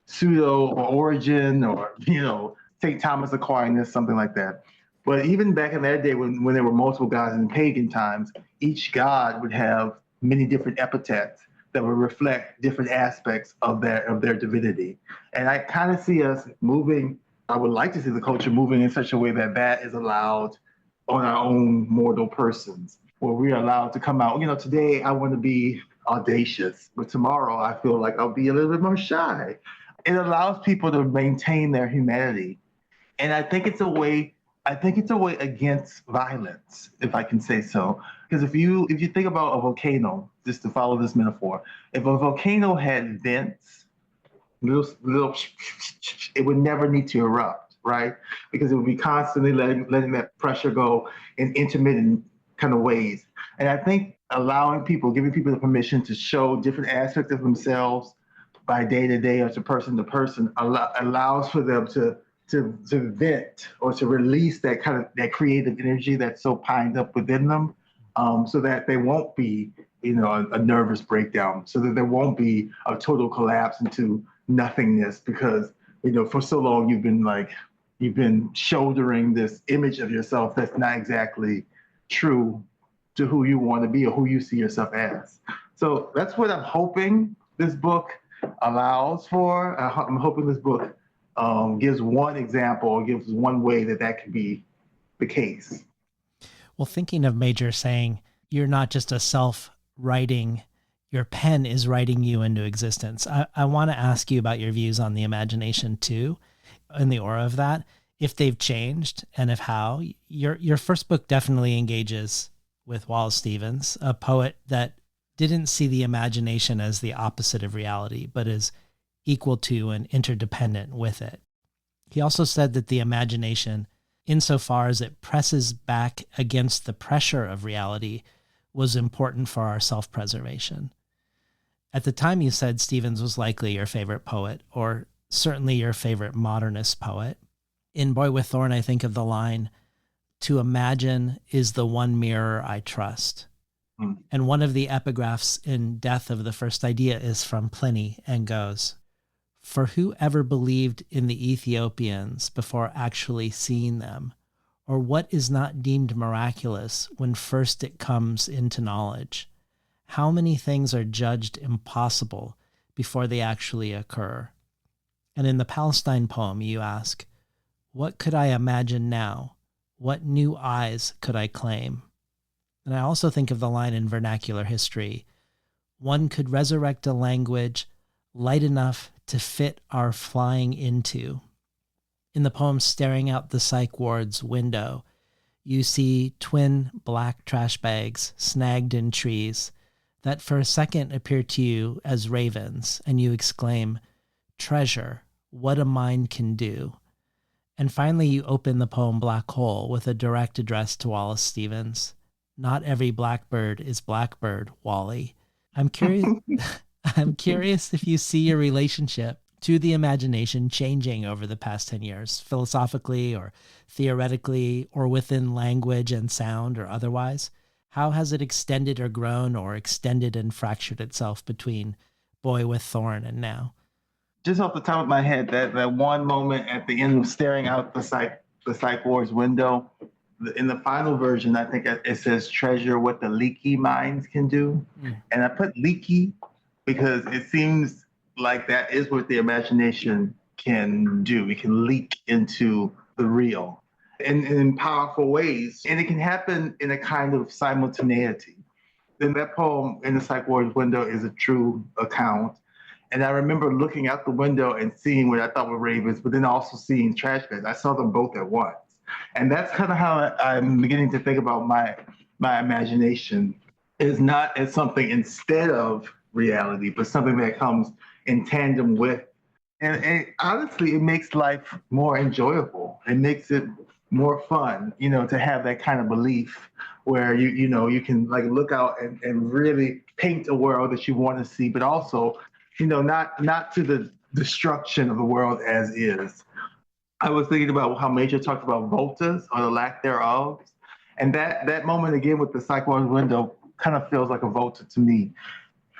Speaker 2: Pseudo or Origin or, you know, St. Thomas Aquinas, something like that. But even back in that day, when there were multiple gods in pagan times, each god would have many different epithets that would reflect different aspects of their divinity. And I kind of see us moving. I would like to see the culture moving in such a way that that is allowed on our own mortal persons, where we're allowed to come out. You know, today I want to be audacious, but tomorrow I feel like I'll be a little bit more shy. It allows people to maintain their humanity, and I think it's a way. I think it's a way against violence, if I can say so. Because if you think about a volcano, just to follow this metaphor, if a volcano had vents, little, it would never need to erupt, right? Because it would be constantly letting that pressure go in intermittent kind of ways. And I think allowing people, giving people the permission to show different aspects of themselves by day to day or to person allows for them to vent or to release that kind of that creative energy that's so piled up within them, so that they won't be, you know, a nervous breakdown, so that there won't be a total collapse into nothingness, because, you know, for so long you've been shouldering this image of yourself that's not exactly true to who you want to be or who you see yourself as. So that's what I'm hoping this book allows for. I'm hoping this book gives one example or gives one way that can be the case.
Speaker 1: Well, thinking of Major saying, you're not just a self-writing, your pen is writing you into existence. I want to ask you about your views on the imagination too, and the aura of that, if they've changed and if how. Your first book definitely engages with Wallace Stevens, a poet that didn't see the imagination as the opposite of reality, but as equal to and interdependent with it. He also said that the imagination insofar as it presses back against the pressure of reality, was important for our self-preservation. At the time, you said Stevens was likely your favorite poet, or certainly your favorite modernist poet. In Boy with Thorn, I think of the line, "To imagine is the one mirror I trust." And one of the epigraphs in Death of the First Idea is from Pliny and goes, "For who ever believed in the Ethiopians before actually seeing them? Or what is not deemed miraculous when first it comes into knowledge? How many things are judged impossible before they actually occur?" And in the Palestine poem, you ask, "What could I imagine now? What new eyes could I claim?" And I also think of the line in Vernacular History, "One could resurrect a language light enough to fit our flying into." In the poem Staring Out the Psych Ward's Window, you see twin black trash bags snagged in trees that for a second appear to you as ravens, and you exclaim, "Treasure, what a mind can do." And finally, you open the poem Black Hole with a direct address to Wallace Stevens. "Not every blackbird is blackbird, Wally." I'm curious I'm curious if you see your relationship to the imagination changing over the past 10 years, philosophically or theoretically, or within language and sound or otherwise. How has it extended or grown, or extended and fractured itself between Boy with Thorn and now?
Speaker 2: Just off the top of my head, that one moment at the end of Staring Out the psych ward's window, in the final version, I think it says, "Treasure what the leaky minds can do." And I put leaky because it seems like that is what the imagination can do. It can leak into the real in powerful ways. And it can happen in a kind of simultaneity. Then that poem, In the Psych Ward's Window, is a true account. And I remember looking out the window and seeing what I thought were ravens, but then also seeing trash bags. I saw them both at once. And that's kind of how I'm beginning to think about my imagination, is not as something instead of reality, but something that comes in tandem with. And honestly, it makes life more enjoyable. It makes it more fun, to have that kind of belief where you can like look out and really paint a world that you want to see, but also, not to the destruction of the world as is. I was thinking about how Major talked about voltas or the lack thereof. And that moment again with the Psych Ward's Window kind of feels like a volta to me.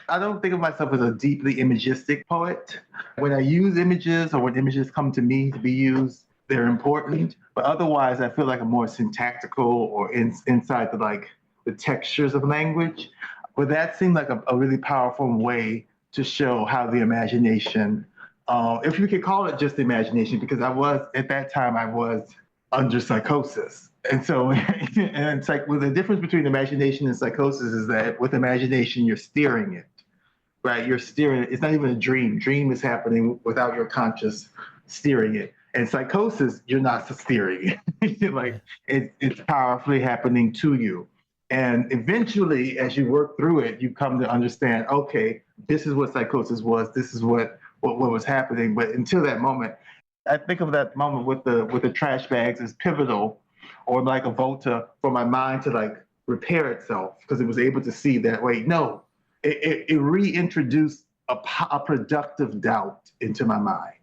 Speaker 2: I don't think of myself as a deeply imagistic poet. When I use images or when images come to me to be used, they're important. But otherwise, I feel like I'm more syntactical or inside the textures of language. But that seemed like a really powerful way to show how the imagination, if you could call it just imagination, because at that time I was under psychosis. And so, and it's like, the difference between imagination and psychosis is that with imagination, you're steering it, right? You're steering it. It's not even a dream. Dream is happening without your conscious steering it. And psychosis, you're not steering it. It's powerfully happening to you. And eventually, as you work through it, you come to understand, okay, this is what psychosis was. This is what was happening. But until that moment, I think of that moment with the trash bags as pivotal, or like a volta for my mind to repair itself, because it was able to see that, wait, no, it reintroduced a productive doubt into my mind.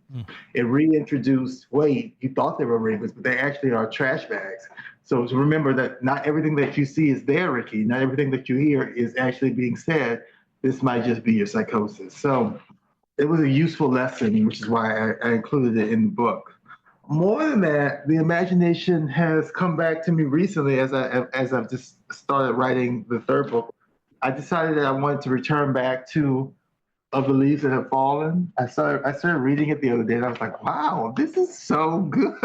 Speaker 2: It reintroduced, wait, you thought they were ravens, but they actually are trash bags. So to remember that not everything that you see is there, Rickey. Not everything that you hear is actually being said. This might just be your psychosis. So it was a useful lesson, which is why I included it in the book. More than that, the imagination has come back to me recently as I've just started writing the third book. I decided that I wanted to return back to Of the Leaves That Have Fallen. I started reading it the other day, and I was like, wow, this is so good.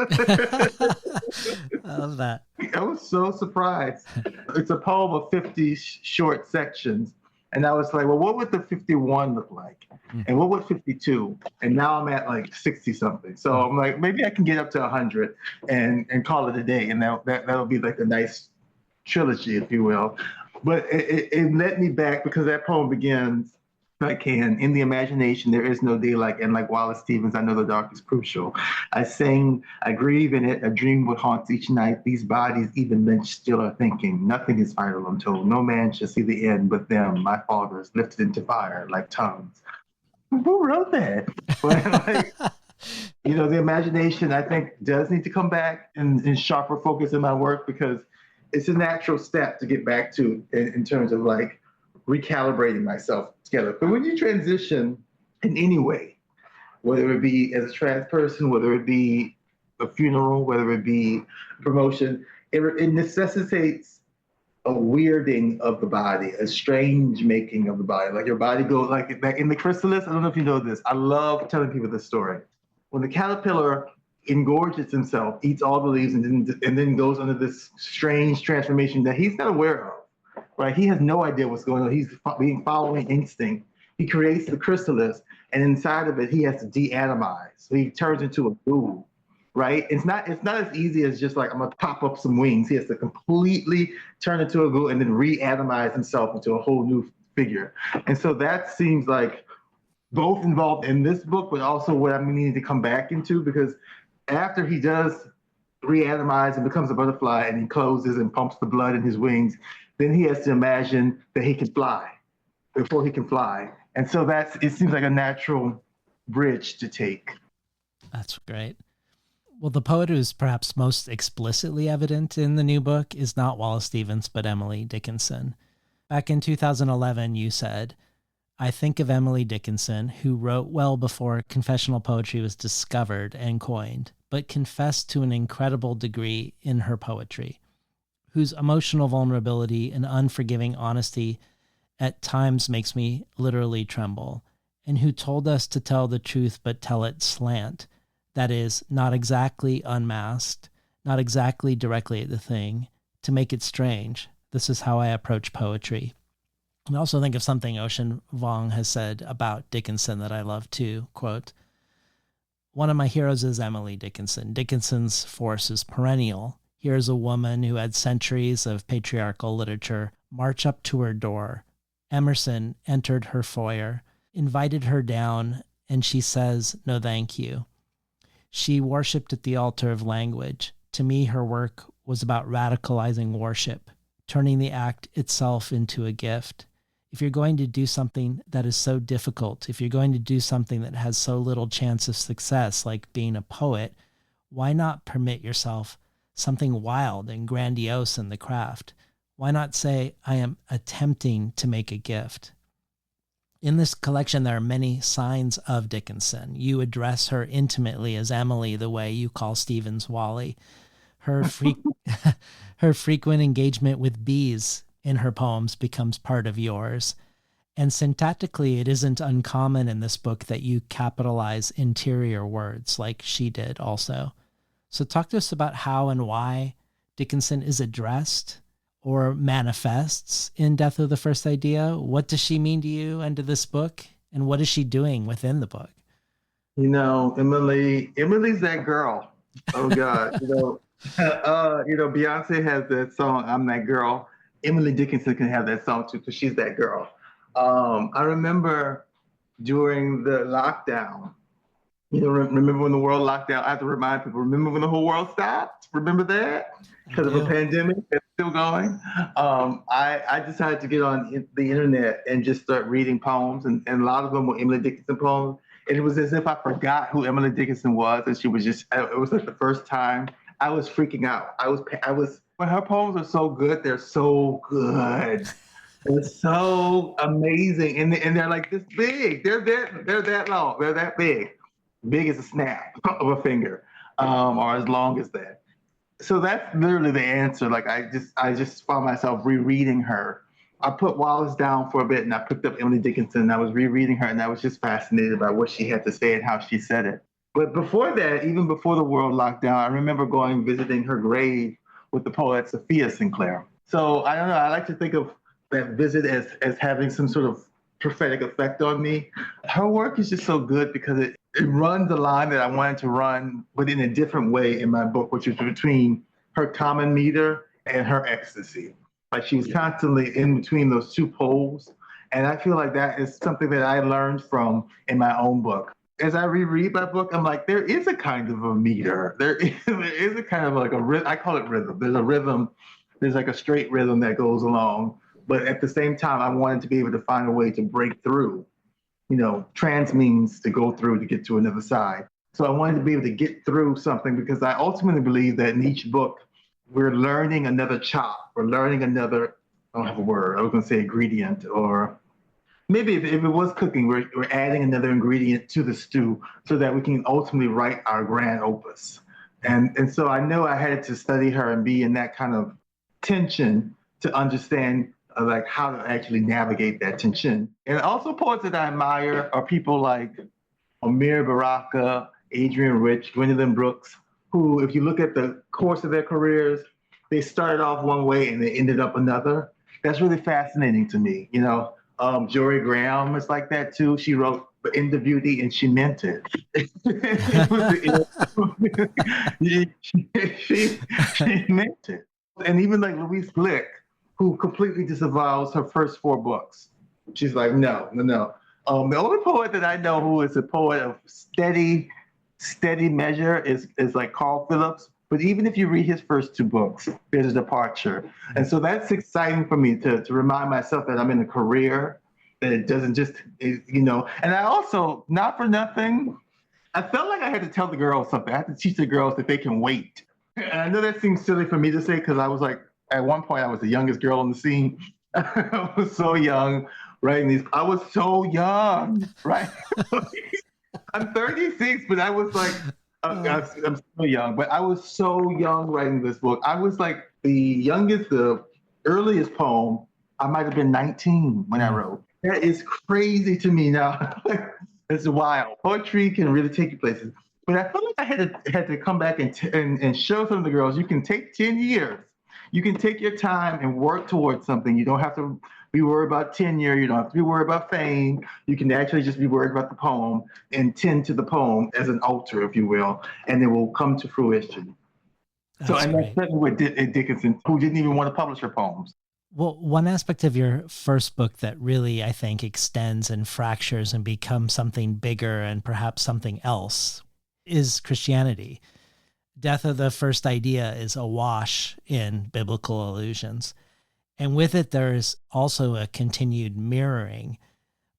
Speaker 1: I love that.
Speaker 2: I was so surprised. It's a poem of 50 short sections. And I was like, well, what would the 51 look like? And what would 52? And now I'm at 60 something. So I'm like, maybe I can get up to 100 and call it a day. And that'll be like a nice trilogy, if you will. But it led me back, because that poem begins, I can. In the imagination, there is no daylight. And like Wallace Stevens, I know the dark is crucial. I sing, I grieve in it. A dream what haunts each night. These bodies, even lynched, still are thinking. Nothing is vital, I'm told. No man shall see the end but them, my fathers, lifted into fire like tongues. Who wrote that? But like, the imagination, I think, does need to come back in sharper focus in my work, because it's a natural step to get back to in terms of like recalibrating myself together. But when you transition in any way, whether it be as a trans person, whether it be a funeral, whether it be promotion, it necessitates a weirding of the body, a strange making of the body. Like your body goes, like in the chrysalis, I don't know if you know this, I love telling people this story. When the caterpillar engorges himself, eats all the leaves, and then goes under this strange transformation that he's not aware of, right? He has no idea what's going on. He's following instinct. He creates the chrysalis, and inside of it, he has to de-atomize. So he turns into a goo, right? It's not as easy as just like, I'm gonna pop up some wings. He has to completely turn into a goo and then re-atomize himself into a whole new figure. And so that seems like both involved in this book, but also what I'm needing to come back into, because after he does reatomize and becomes a butterfly and he closes and pumps the blood in his wings, then he has to imagine that he can fly before he can fly. And so it seems like a natural bridge to take.
Speaker 1: That's great. Well, the poet who is perhaps most explicitly evident in the new book is not Wallace Stevens, but Emily Dickinson. Back in 2011, you said, I think of Emily Dickinson, who wrote well before confessional poetry was discovered and coined, but confessed to an incredible degree in her poetry, whose emotional vulnerability and unforgiving honesty at times makes me literally tremble, and who told us to tell the truth but tell it slant, that is, not exactly unmasked, not exactly directly at the thing, to make it strange. This is how I approach poetry. I also think of something Ocean Vuong has said about Dickinson that I love too. Quote, one of my heroes is Emily Dickinson. Dickinson's force is perennial. Here's a woman who had centuries of patriarchal literature march up to her door. Emerson entered her foyer, invited her down, and she says, no thank you. She worshipped at the altar of language. To me, her work was about radicalizing worship, turning the act itself into a gift. If you're going to do something that is so difficult, if you're going to do something that has so little chance of success, like being a poet, why not permit yourself something wild and grandiose in the craft? Why not say, I am attempting to make a gift? In this collection, there are many signs of Dickinson. You address her intimately as Emily, the way you call Stevens Wally. Her frequent engagement with bees in her poems becomes part of yours. And syntactically, it isn't uncommon in this book that you capitalize interior words like she did also. So talk to us about how and why Dickinson is addressed or manifests in Death of the First Idea. What does she mean to you and to this book? And what is she doing within the book?
Speaker 2: Emily's that girl. Oh God, Beyonce has that song, I'm That Girl. Emily Dickinson can have that song too, because she's that girl. I remember during the lockdown, remember when the world locked down? I have to remind people, remember when the whole world stopped? Remember that? Because of a pandemic that's still going. I decided to get on the internet and just start reading poems, and a lot of them were Emily Dickinson poems. And it was as if I forgot who Emily Dickinson was, and she was just, it was like the first time I was freaking out. I was, when her poems are so good, they're so good. They're so amazing. And they're like this big. They're that long. They're that big. Big as a snap of a finger, or as long as that. So that's literally the answer. Like I just found myself rereading her. I put Wallace down for a bit and I picked up Emily Dickinson and I was rereading her and I was just fascinated by what she had to say and how she said it. But before that, even before the world locked down, I remember visiting her grave with the poet Safiya Sinclair. So I don't know, I like to think of that visit as having some sort of prophetic effect on me. Her work is just so good because it runs the line that I wanted to run, but in a different way in my book, which is between her common meter and her ecstasy. Like she was constantly in between those two poles. And I feel like that is something that I learned from in my own book. As I reread my book, I'm like, there is a kind of a meter. There is a kind of like a rhythm. I call it rhythm. There's a rhythm. There's like a straight rhythm that goes along. But at the same time, I wanted to be able to find a way to break through. Trans means to go through to get to another side. So I wanted to be able to get through something because I ultimately believe that in each book, we're learning another chop. We're learning another, I don't have a word, I was going to say ingredient, or maybe if it was cooking, we're adding another ingredient to the stew so that we can ultimately write our grand opus. And so I know I had to study her and be in that kind of tension to understand like how to actually navigate that tension. And also poets that I admire are people like Amir Baraka, Adrienne Rich, Gwendolyn Brooks, who, if you look at the course of their careers, they started off one way and they ended up another. That's really fascinating to me. Jory Graham is like that too. She wrote The End of Beauty and she meant it. she meant it. And even like Louise Glick, who completely disavows her first 4 books. She's like, no. The only poet that I know who is a poet of steady measure is like Carl Phillips. But even if you read his first 2 books, there's a departure. And so that's exciting for me to remind myself that I'm in a career, that it doesn't just, And I also, not for nothing, I felt like I had to tell the girls something. I had to teach the girls that they can wait. And I know that seems silly for me to say because I was like, at one point, I was the youngest girl on the scene. I was so young writing these. I was so young, right? I'm 36, but I was like, I'm so young, but I was so young writing this book. I was like the earliest poem, I might have been 19 when I wrote. That is crazy to me now. It's wild. Poetry can really take you places. But I felt like I had to come back and show some of the girls, you can take 10 years. You can take your time and work towards something. You don't have to be worried about tenure. You don't have to be worried about fame. You can actually just be worried about the poem and tend to the poem as an altar, if you will, and it will come to fruition. That's certainly with Dickinson, who didn't even want to publish her poems.
Speaker 1: Well, one aspect of your first book that really, I think, extends and fractures and becomes something bigger and perhaps something else is Christianity. Death of the first idea is awash in biblical allusions. And with it, there's also a continued mirroring.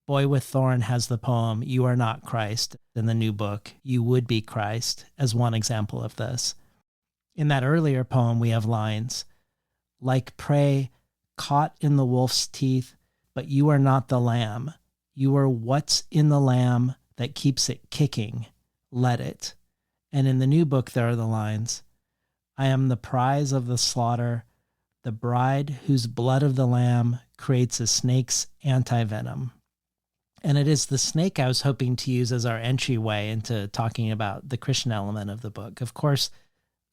Speaker 1: Boy with Thorn has the poem, You Are Not Christ. In the new book, You Would Be Christ, as one example of this. In that earlier poem, we have lines, like prey caught in the wolf's teeth, but you are not the lamb. You are what's in the lamb that keeps it kicking. Let it. And in the new book, there are the lines, I am the prize of the slaughter, the bride whose blood of the lamb creates a snake's anti-venom. And it is the snake I was hoping to use as our entryway into talking about the Christian element of the book. Of course,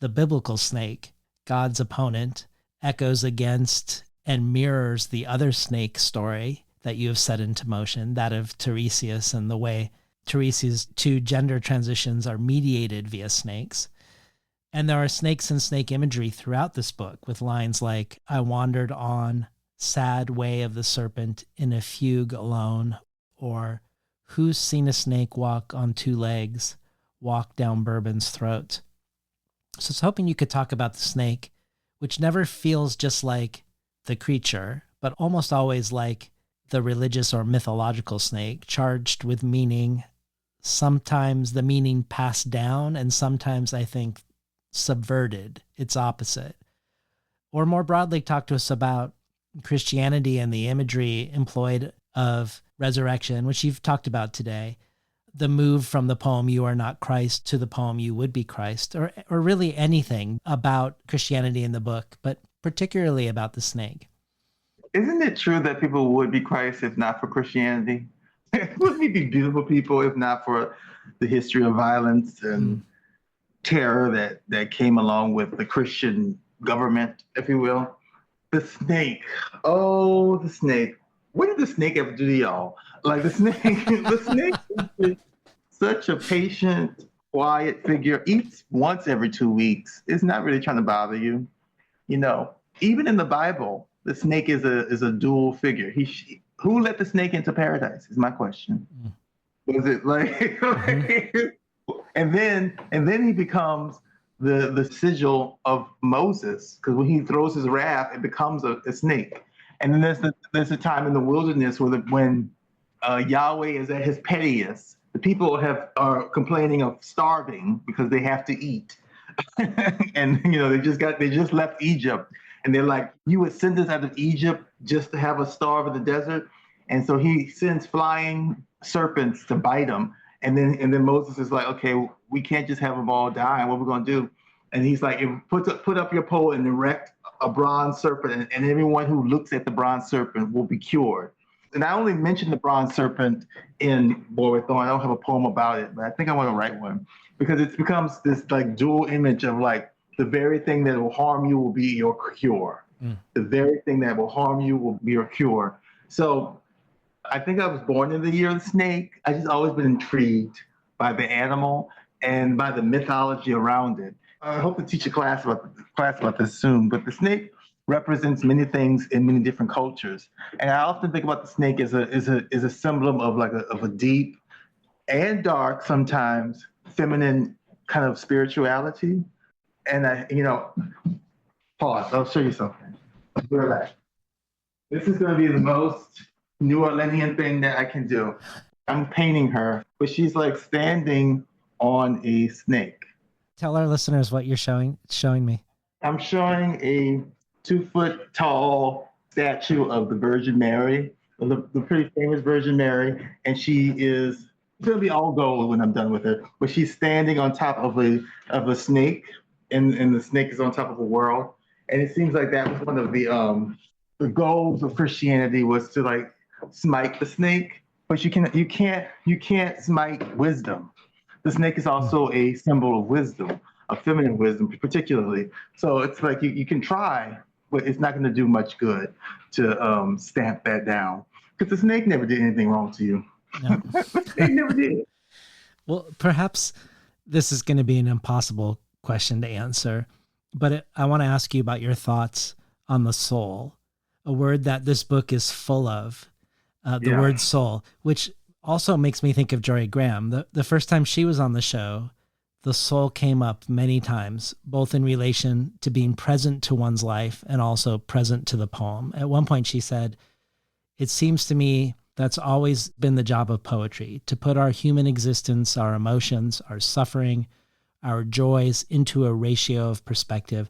Speaker 1: the biblical snake, God's opponent, echoes against and mirrors the other snake story that you have set into motion, that of Tiresias and the way Tiresias' 2 gender transitions are mediated via snakes. And there are snakes and snake imagery throughout this book with lines like, I wandered on, sad way of the serpent in a fugue alone, or who's seen a snake walk on 2 legs, walk down Bourbon's throat. So I was hoping you could talk about the snake, which never feels just like the creature, but almost always like the religious or mythological snake, charged with meaning, sometimes the meaning passed down, and sometimes I think subverted, its opposite. Or more broadly, talk to us about Christianity and the imagery employed of resurrection, which you've talked about today, the move from the poem You Are Not Christ to the poem You Would Be Christ, or really anything about Christianity in the book, but particularly about the snake.
Speaker 2: Isn't it true that people would be Christ if not for Christianity? Wouldn't we be beautiful people if not for the history of violence and terror that came along with the Christian government, if you will? The snake. Oh, the snake. What did the snake ever do to y'all? Like the snake is such a patient, quiet figure. Eats once every 2 weeks. It's not really trying to bother you. Even in the Bible, the snake is a dual figure. who let the snake into paradise is my question. Was it and then he becomes the sigil of Moses, because when he throws his wrath, it becomes a snake. And then there's a time in the wilderness when Yahweh is at his pettiest. The people are complaining of starving because they have to eat, and they just left Egypt, and they're like, you would send us out of Egypt just to have us starve in the desert. And so he sends flying serpents to bite them. And then Moses is like, okay, we can't just have them all die. What are we going to do? And he's like, put up your pole and erect a bronze serpent, and everyone who looks at the bronze serpent will be cured. And I only mentioned the bronze serpent in Boy with Thorn. I don't have a poem about it, but I think I want to write one, because it becomes this like dual image of like, the very thing that will harm you will be your cure. The very thing that will harm you will be your cure. So I think I was born in the year of the snake. I just always been intrigued by the animal and by the mythology around it. I hope to teach a class about this soon. But the snake represents many things in many different cultures, and I often think about the snake as a symbol of a deep and dark, sometimes feminine kind of spirituality. And pause. I'll show you something. Relax. This is going to be the most New Orleanian thing that I can do. I'm painting her, but she's like standing on a snake.
Speaker 1: Tell our listeners what you're showing me.
Speaker 2: I'm showing a 2-foot tall statue of the Virgin Mary, the pretty famous Virgin Mary, and it's gonna be all gold when I'm done with it. But she's standing on top of a snake, and the snake is on top of a world. And it seems like that was one of the goals of Christianity, was to like smite the snake, but you can't smite wisdom. The snake is also a symbol of wisdom, of feminine wisdom particularly. So it's like you can try, but it's not going to do much good to stamp that down, because the snake never did anything wrong to you.
Speaker 1: No.
Speaker 2: The snake never did.
Speaker 1: Well, perhaps this is going to be an impossible question to answer, but I want to ask you about your thoughts on the soul, a word that this book is full of, the word soul, which also makes me think of Jory Graham. The first time she was on the show, the soul came up many times, both in relation to being present to one's life and also present to the poem. At one point she said, "It seems to me that's always been the job of poetry, to put our human existence, our emotions, our suffering, our joys into a ratio of perspective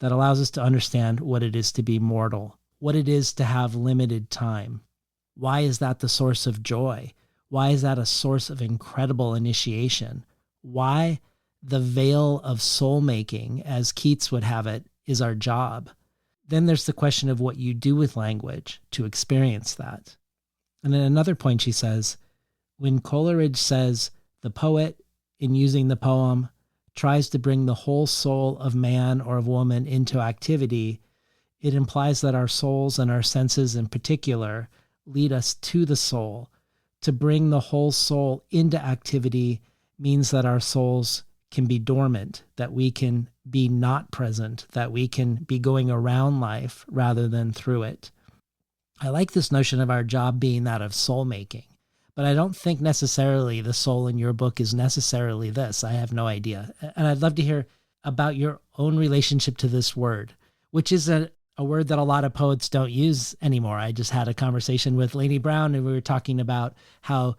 Speaker 1: that allows us to understand what it is to be mortal, what it is to have limited time. Why is that the source of joy? Why is that a source of incredible initiation? Why the veil of soul making, as Keats would have it, is our job. Then there's the question of what you do with language to experience that." And at another point she says, when Coleridge says the poet, in using the poem, tries to bring the whole soul of man or of woman into activity, it implies that our souls and our senses in particular lead us to the soul. To bring the whole soul into activity means that our souls can be dormant, that we can be not present, that we can be going around life rather than through it. I like this notion of our job being that of soul making, but I don't think necessarily the soul in your book is necessarily this. I have no idea. And I'd love to hear about your own relationship to this word, which is a word that a lot of poets don't use anymore. I just had a conversation with Lainey Brown, and we were talking about how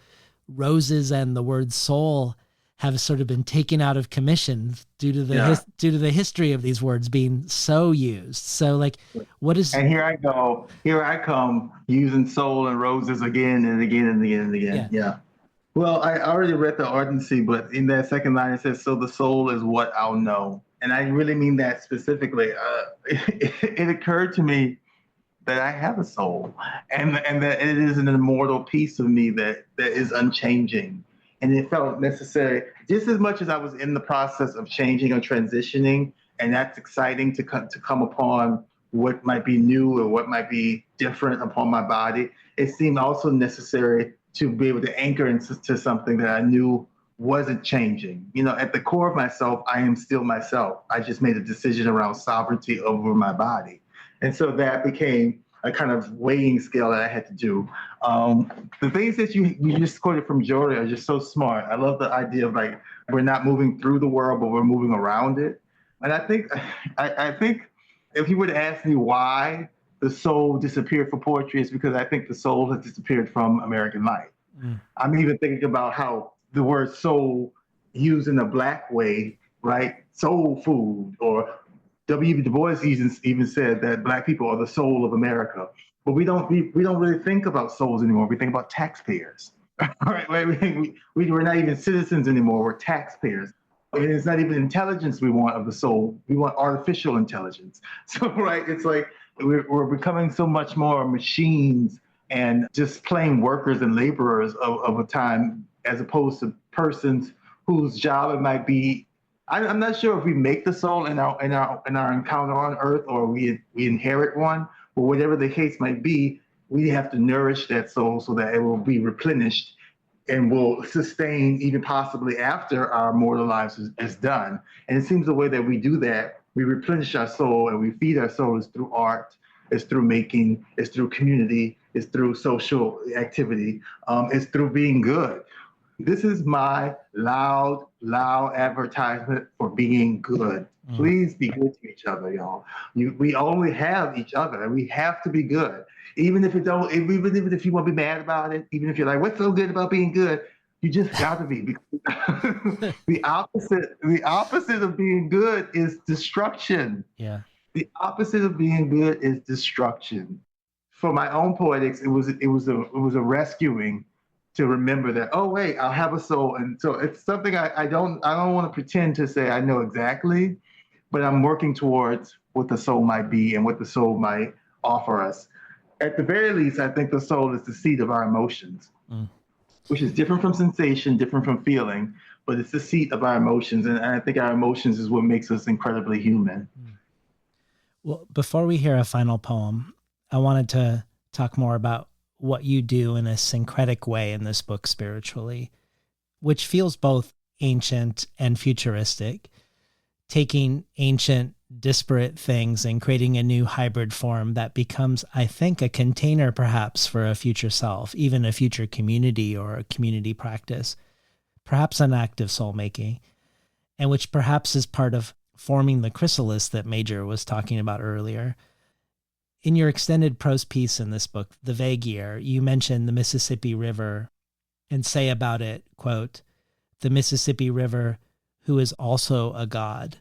Speaker 1: roses and the word soul have sort of been taken out of commission due to the history of these words being so used. So like, what is...
Speaker 2: And here I come using soul and roses again and again and again and again. Yeah. Well, I already read the ardency, but in that second line, it says, "So the soul is what I'll know." And I really mean that specifically. It occurred to me that I have a soul, and that it is an immortal piece of me that is unchanging. And it felt necessary, just as much as I was in the process of changing or transitioning, and that's exciting to come upon what might be new or what might be different upon my body. It seemed also necessary to be able to anchor into something that I knew wasn't changing. You know, at the core of myself, I am still myself. I just made a decision around sovereignty over my body. And so that became a kind of weighing scale that I had to do. The things that you just quoted from Jordan are just so smart. I love the idea of like we're not moving through the world, but we're moving around it. And I think if you would ask me why the soul disappeared for poetry, it's because I think the soul has disappeared from American life. I'm even thinking about how the word soul used in a Black way, right? Soul food, or W. Du Bois even said that Black people are the soul of America. But we don't really think about souls anymore. We think about taxpayers. Right? We're not even citizens anymore. We're taxpayers. And it's not even intelligence we want of the soul. We want artificial intelligence. So, right, it's like we're becoming so much more machines and just plain workers and laborers of a time, as opposed to persons whose job it might be. I'm not sure if we make the soul in our encounter on Earth, or we inherit one. But whatever the case might be, we have to nourish that soul so that it will be replenished and will sustain even possibly after our mortal lives is done. And it seems the way that we do that, we replenish our soul and we feed our soul is through art, it's through making, it's through community, it's through social activity, it's through being good. This is my loud advertisement for being good. Please be good to each other, y'all. We only have each other, and we have to be good. Even if you want to be mad about it, even if you're like, what's so good about being good? You just got to be. The opposite of being good is destruction.
Speaker 1: Yeah.
Speaker 2: The opposite of being good is destruction. For my own poetics, it was a rescuing to remember that, oh wait, I'll have a soul. And so it's something I don't want to pretend to say I know exactly, but I'm working towards what the soul might be and what the soul might offer us. At the very least, I think the soul is the seat of our emotions, which is different from sensation, different from feeling, but it's the seat of our emotions. And I think our emotions is what makes us incredibly human.
Speaker 1: Well, before we hear a final poem, I wanted to talk more about what you do in a syncretic way in this book spiritually, which feels both ancient and futuristic, taking ancient disparate things and creating a new hybrid form that becomes, I think, a container perhaps for a future self, even a future community or a community practice, perhaps an act of soul making, and which perhaps is part of forming the chrysalis that Major was talking about earlier. In your extended prose piece in this book, The Vague Year, you mention the Mississippi River and say about it, quote, the Mississippi River, who is also a god.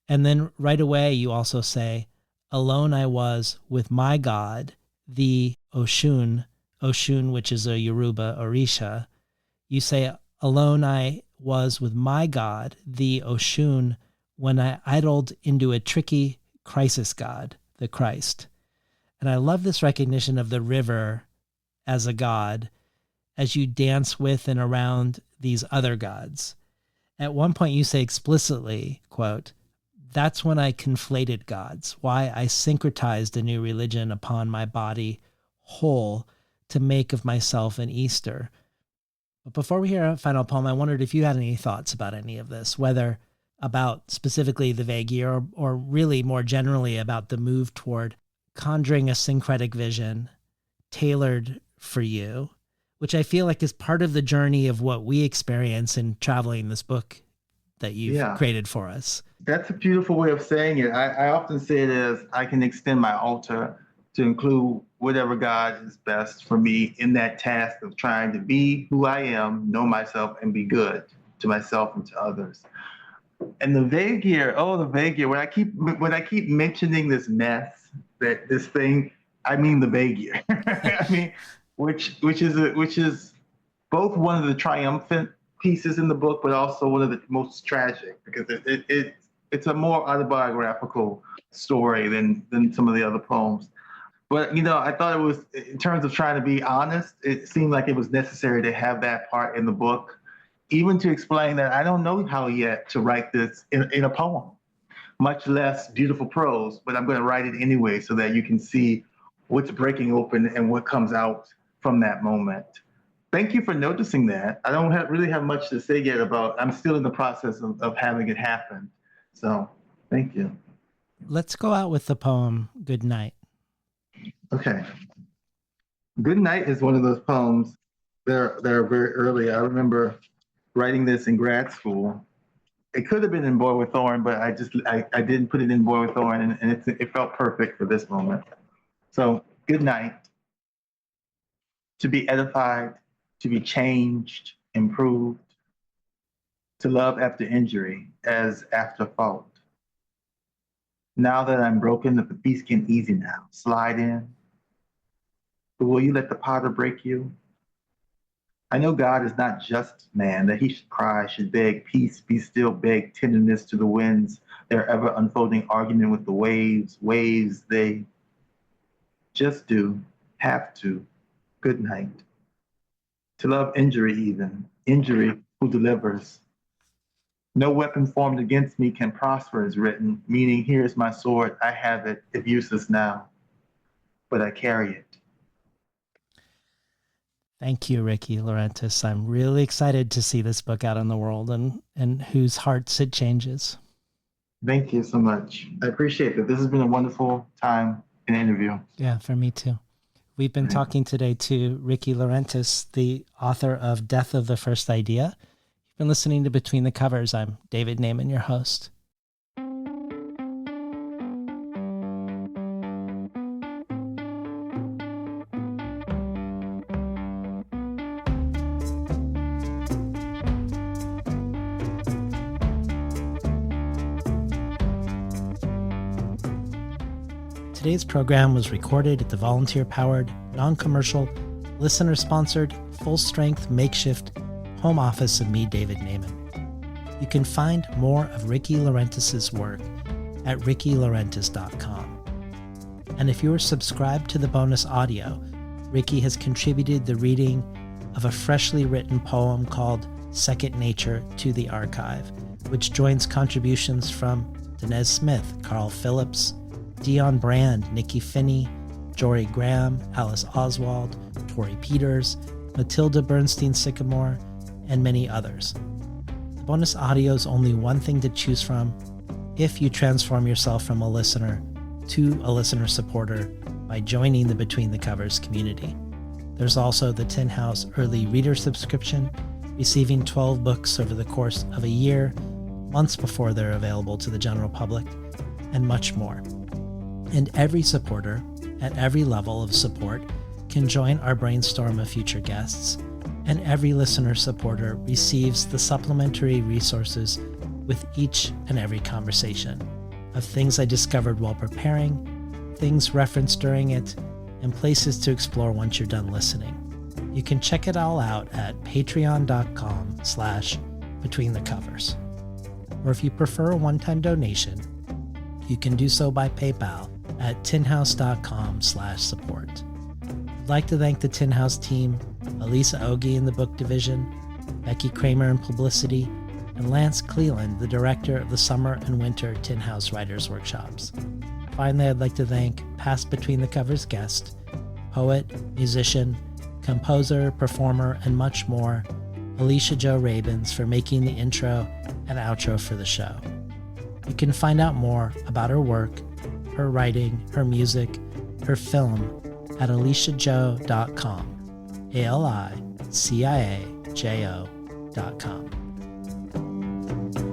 Speaker 1: And then right away, you also say, alone I was with my god, the Oshun, which is a Yoruba Orisha. You say, alone I was with my god, the Oshun, when I idled into a tricky crisis god, the Christ. And I love this recognition of the river as a god as you dance with and around these other gods. At one point you say explicitly, quote, that's when I conflated gods, why I syncretized a new religion upon my body whole to make of myself an Easter. But before we hear a final poem, I wondered if you had any thoughts about any of this, whether about specifically the vague year or really more generally about the move toward conjuring a syncretic vision tailored for you, which I feel like is part of the journey of what we experience in traveling this book that you've created for us.
Speaker 2: That's a beautiful way of saying it. I often say it as I can extend my altar to include whatever God is best for me in that task of trying to be who I am, know myself, and be good to myself and to others. And the vague year, the vague year. When I keep mentioning this mess, this thing, I mean the vague year. I mean, which is both one of the triumphant pieces in the book, but also one of the most tragic, because it's a more autobiographical story than some of the other poems. But I thought it was, in terms of trying to be honest, it seemed like it was necessary to have that part in the book, even to explain that I don't know how yet to write this in a poem, much less beautiful prose, but I'm going to write it anyway so that you can see what's breaking open and what comes out from that moment. Thank you for noticing that. I don't really have much to say yet I'm still in the process of having it happen. So thank you.
Speaker 1: Let's go out with the poem, Good Night.
Speaker 2: Okay. Good Night is one of those poems. They're very early. I remember writing this in grad school. It could have been in Boy with Thorn, but I didn't put it in Boy with Thorn, and it felt perfect for this moment. So, good night. To be edified, to be changed, improved, to love after injury as after fault. Now that I'm broken, the peace can easy now. Slide in. But will you let the potter break you? I know God is not just man, that he should cry, should beg peace, be still, beg tenderness to the winds, their ever unfolding argument with the waves, they just do, have to, good night. To love injury even, injury who delivers. No weapon formed against me can prosper is written, meaning here is my sword, I have it, if useless now, but I carry it.
Speaker 1: Thank you, Rickey Laurentiis. I'm really excited to see this book out in the world and whose hearts it changes.
Speaker 2: Thank you so much. I appreciate it. This has been a wonderful time in the interview.
Speaker 1: Yeah, for me too. We've been talking today to Rickey Laurentiis, the author of Death of the First Idea. You've been listening to Between the Covers. I'm David Naiman, your host. Today's program was recorded at the volunteer-powered, non-commercial, listener-sponsored, full-strength makeshift home office of me, David Naiman. You can find more of Rickey Laurentiis' work at rickeylaurentis.com. And if you are subscribed to the bonus audio, Rickey has contributed the reading of a freshly written poem called Second Nature to the archive, which joins contributions from Denez Smith, Carl Phillips, Dion Brand, Nikki Finney, Jory Graham, Alice Oswald, Tori Peters, Matilda Bernstein-Sycamore, and many others. The bonus audio is only one thing to choose from if you transform yourself from a listener to a listener supporter by joining the Between the Covers community. There's also the Tin House Early Reader subscription, receiving 12 books over the course of a year, months before they're available to the general public, and much more. And every supporter, at every level of support, can join our brainstorm of future guests, and every listener supporter receives the supplementary resources with each and every conversation of things I discovered while preparing, things referenced during it, and places to explore once you're done listening. You can check it all out at patreon.com/betweenthecovers. Or if you prefer a one-time donation, you can do so by PayPal at tinhouse.com/support. I'd like to thank the Tin House team, Elisa Ogie in the book division, Becky Kramer in publicity, and Lance Cleland, the director of the Summer and Winter Tin House Writers Workshops. Finally, I'd like to thank past Between the Covers guest, poet, musician, composer, performer, and much more, Alicia Jo Rabins, for making the intro and outro for the show. You can find out more about her work, her writing, her music, her film at aliciajo.com, ALICIAJO.com.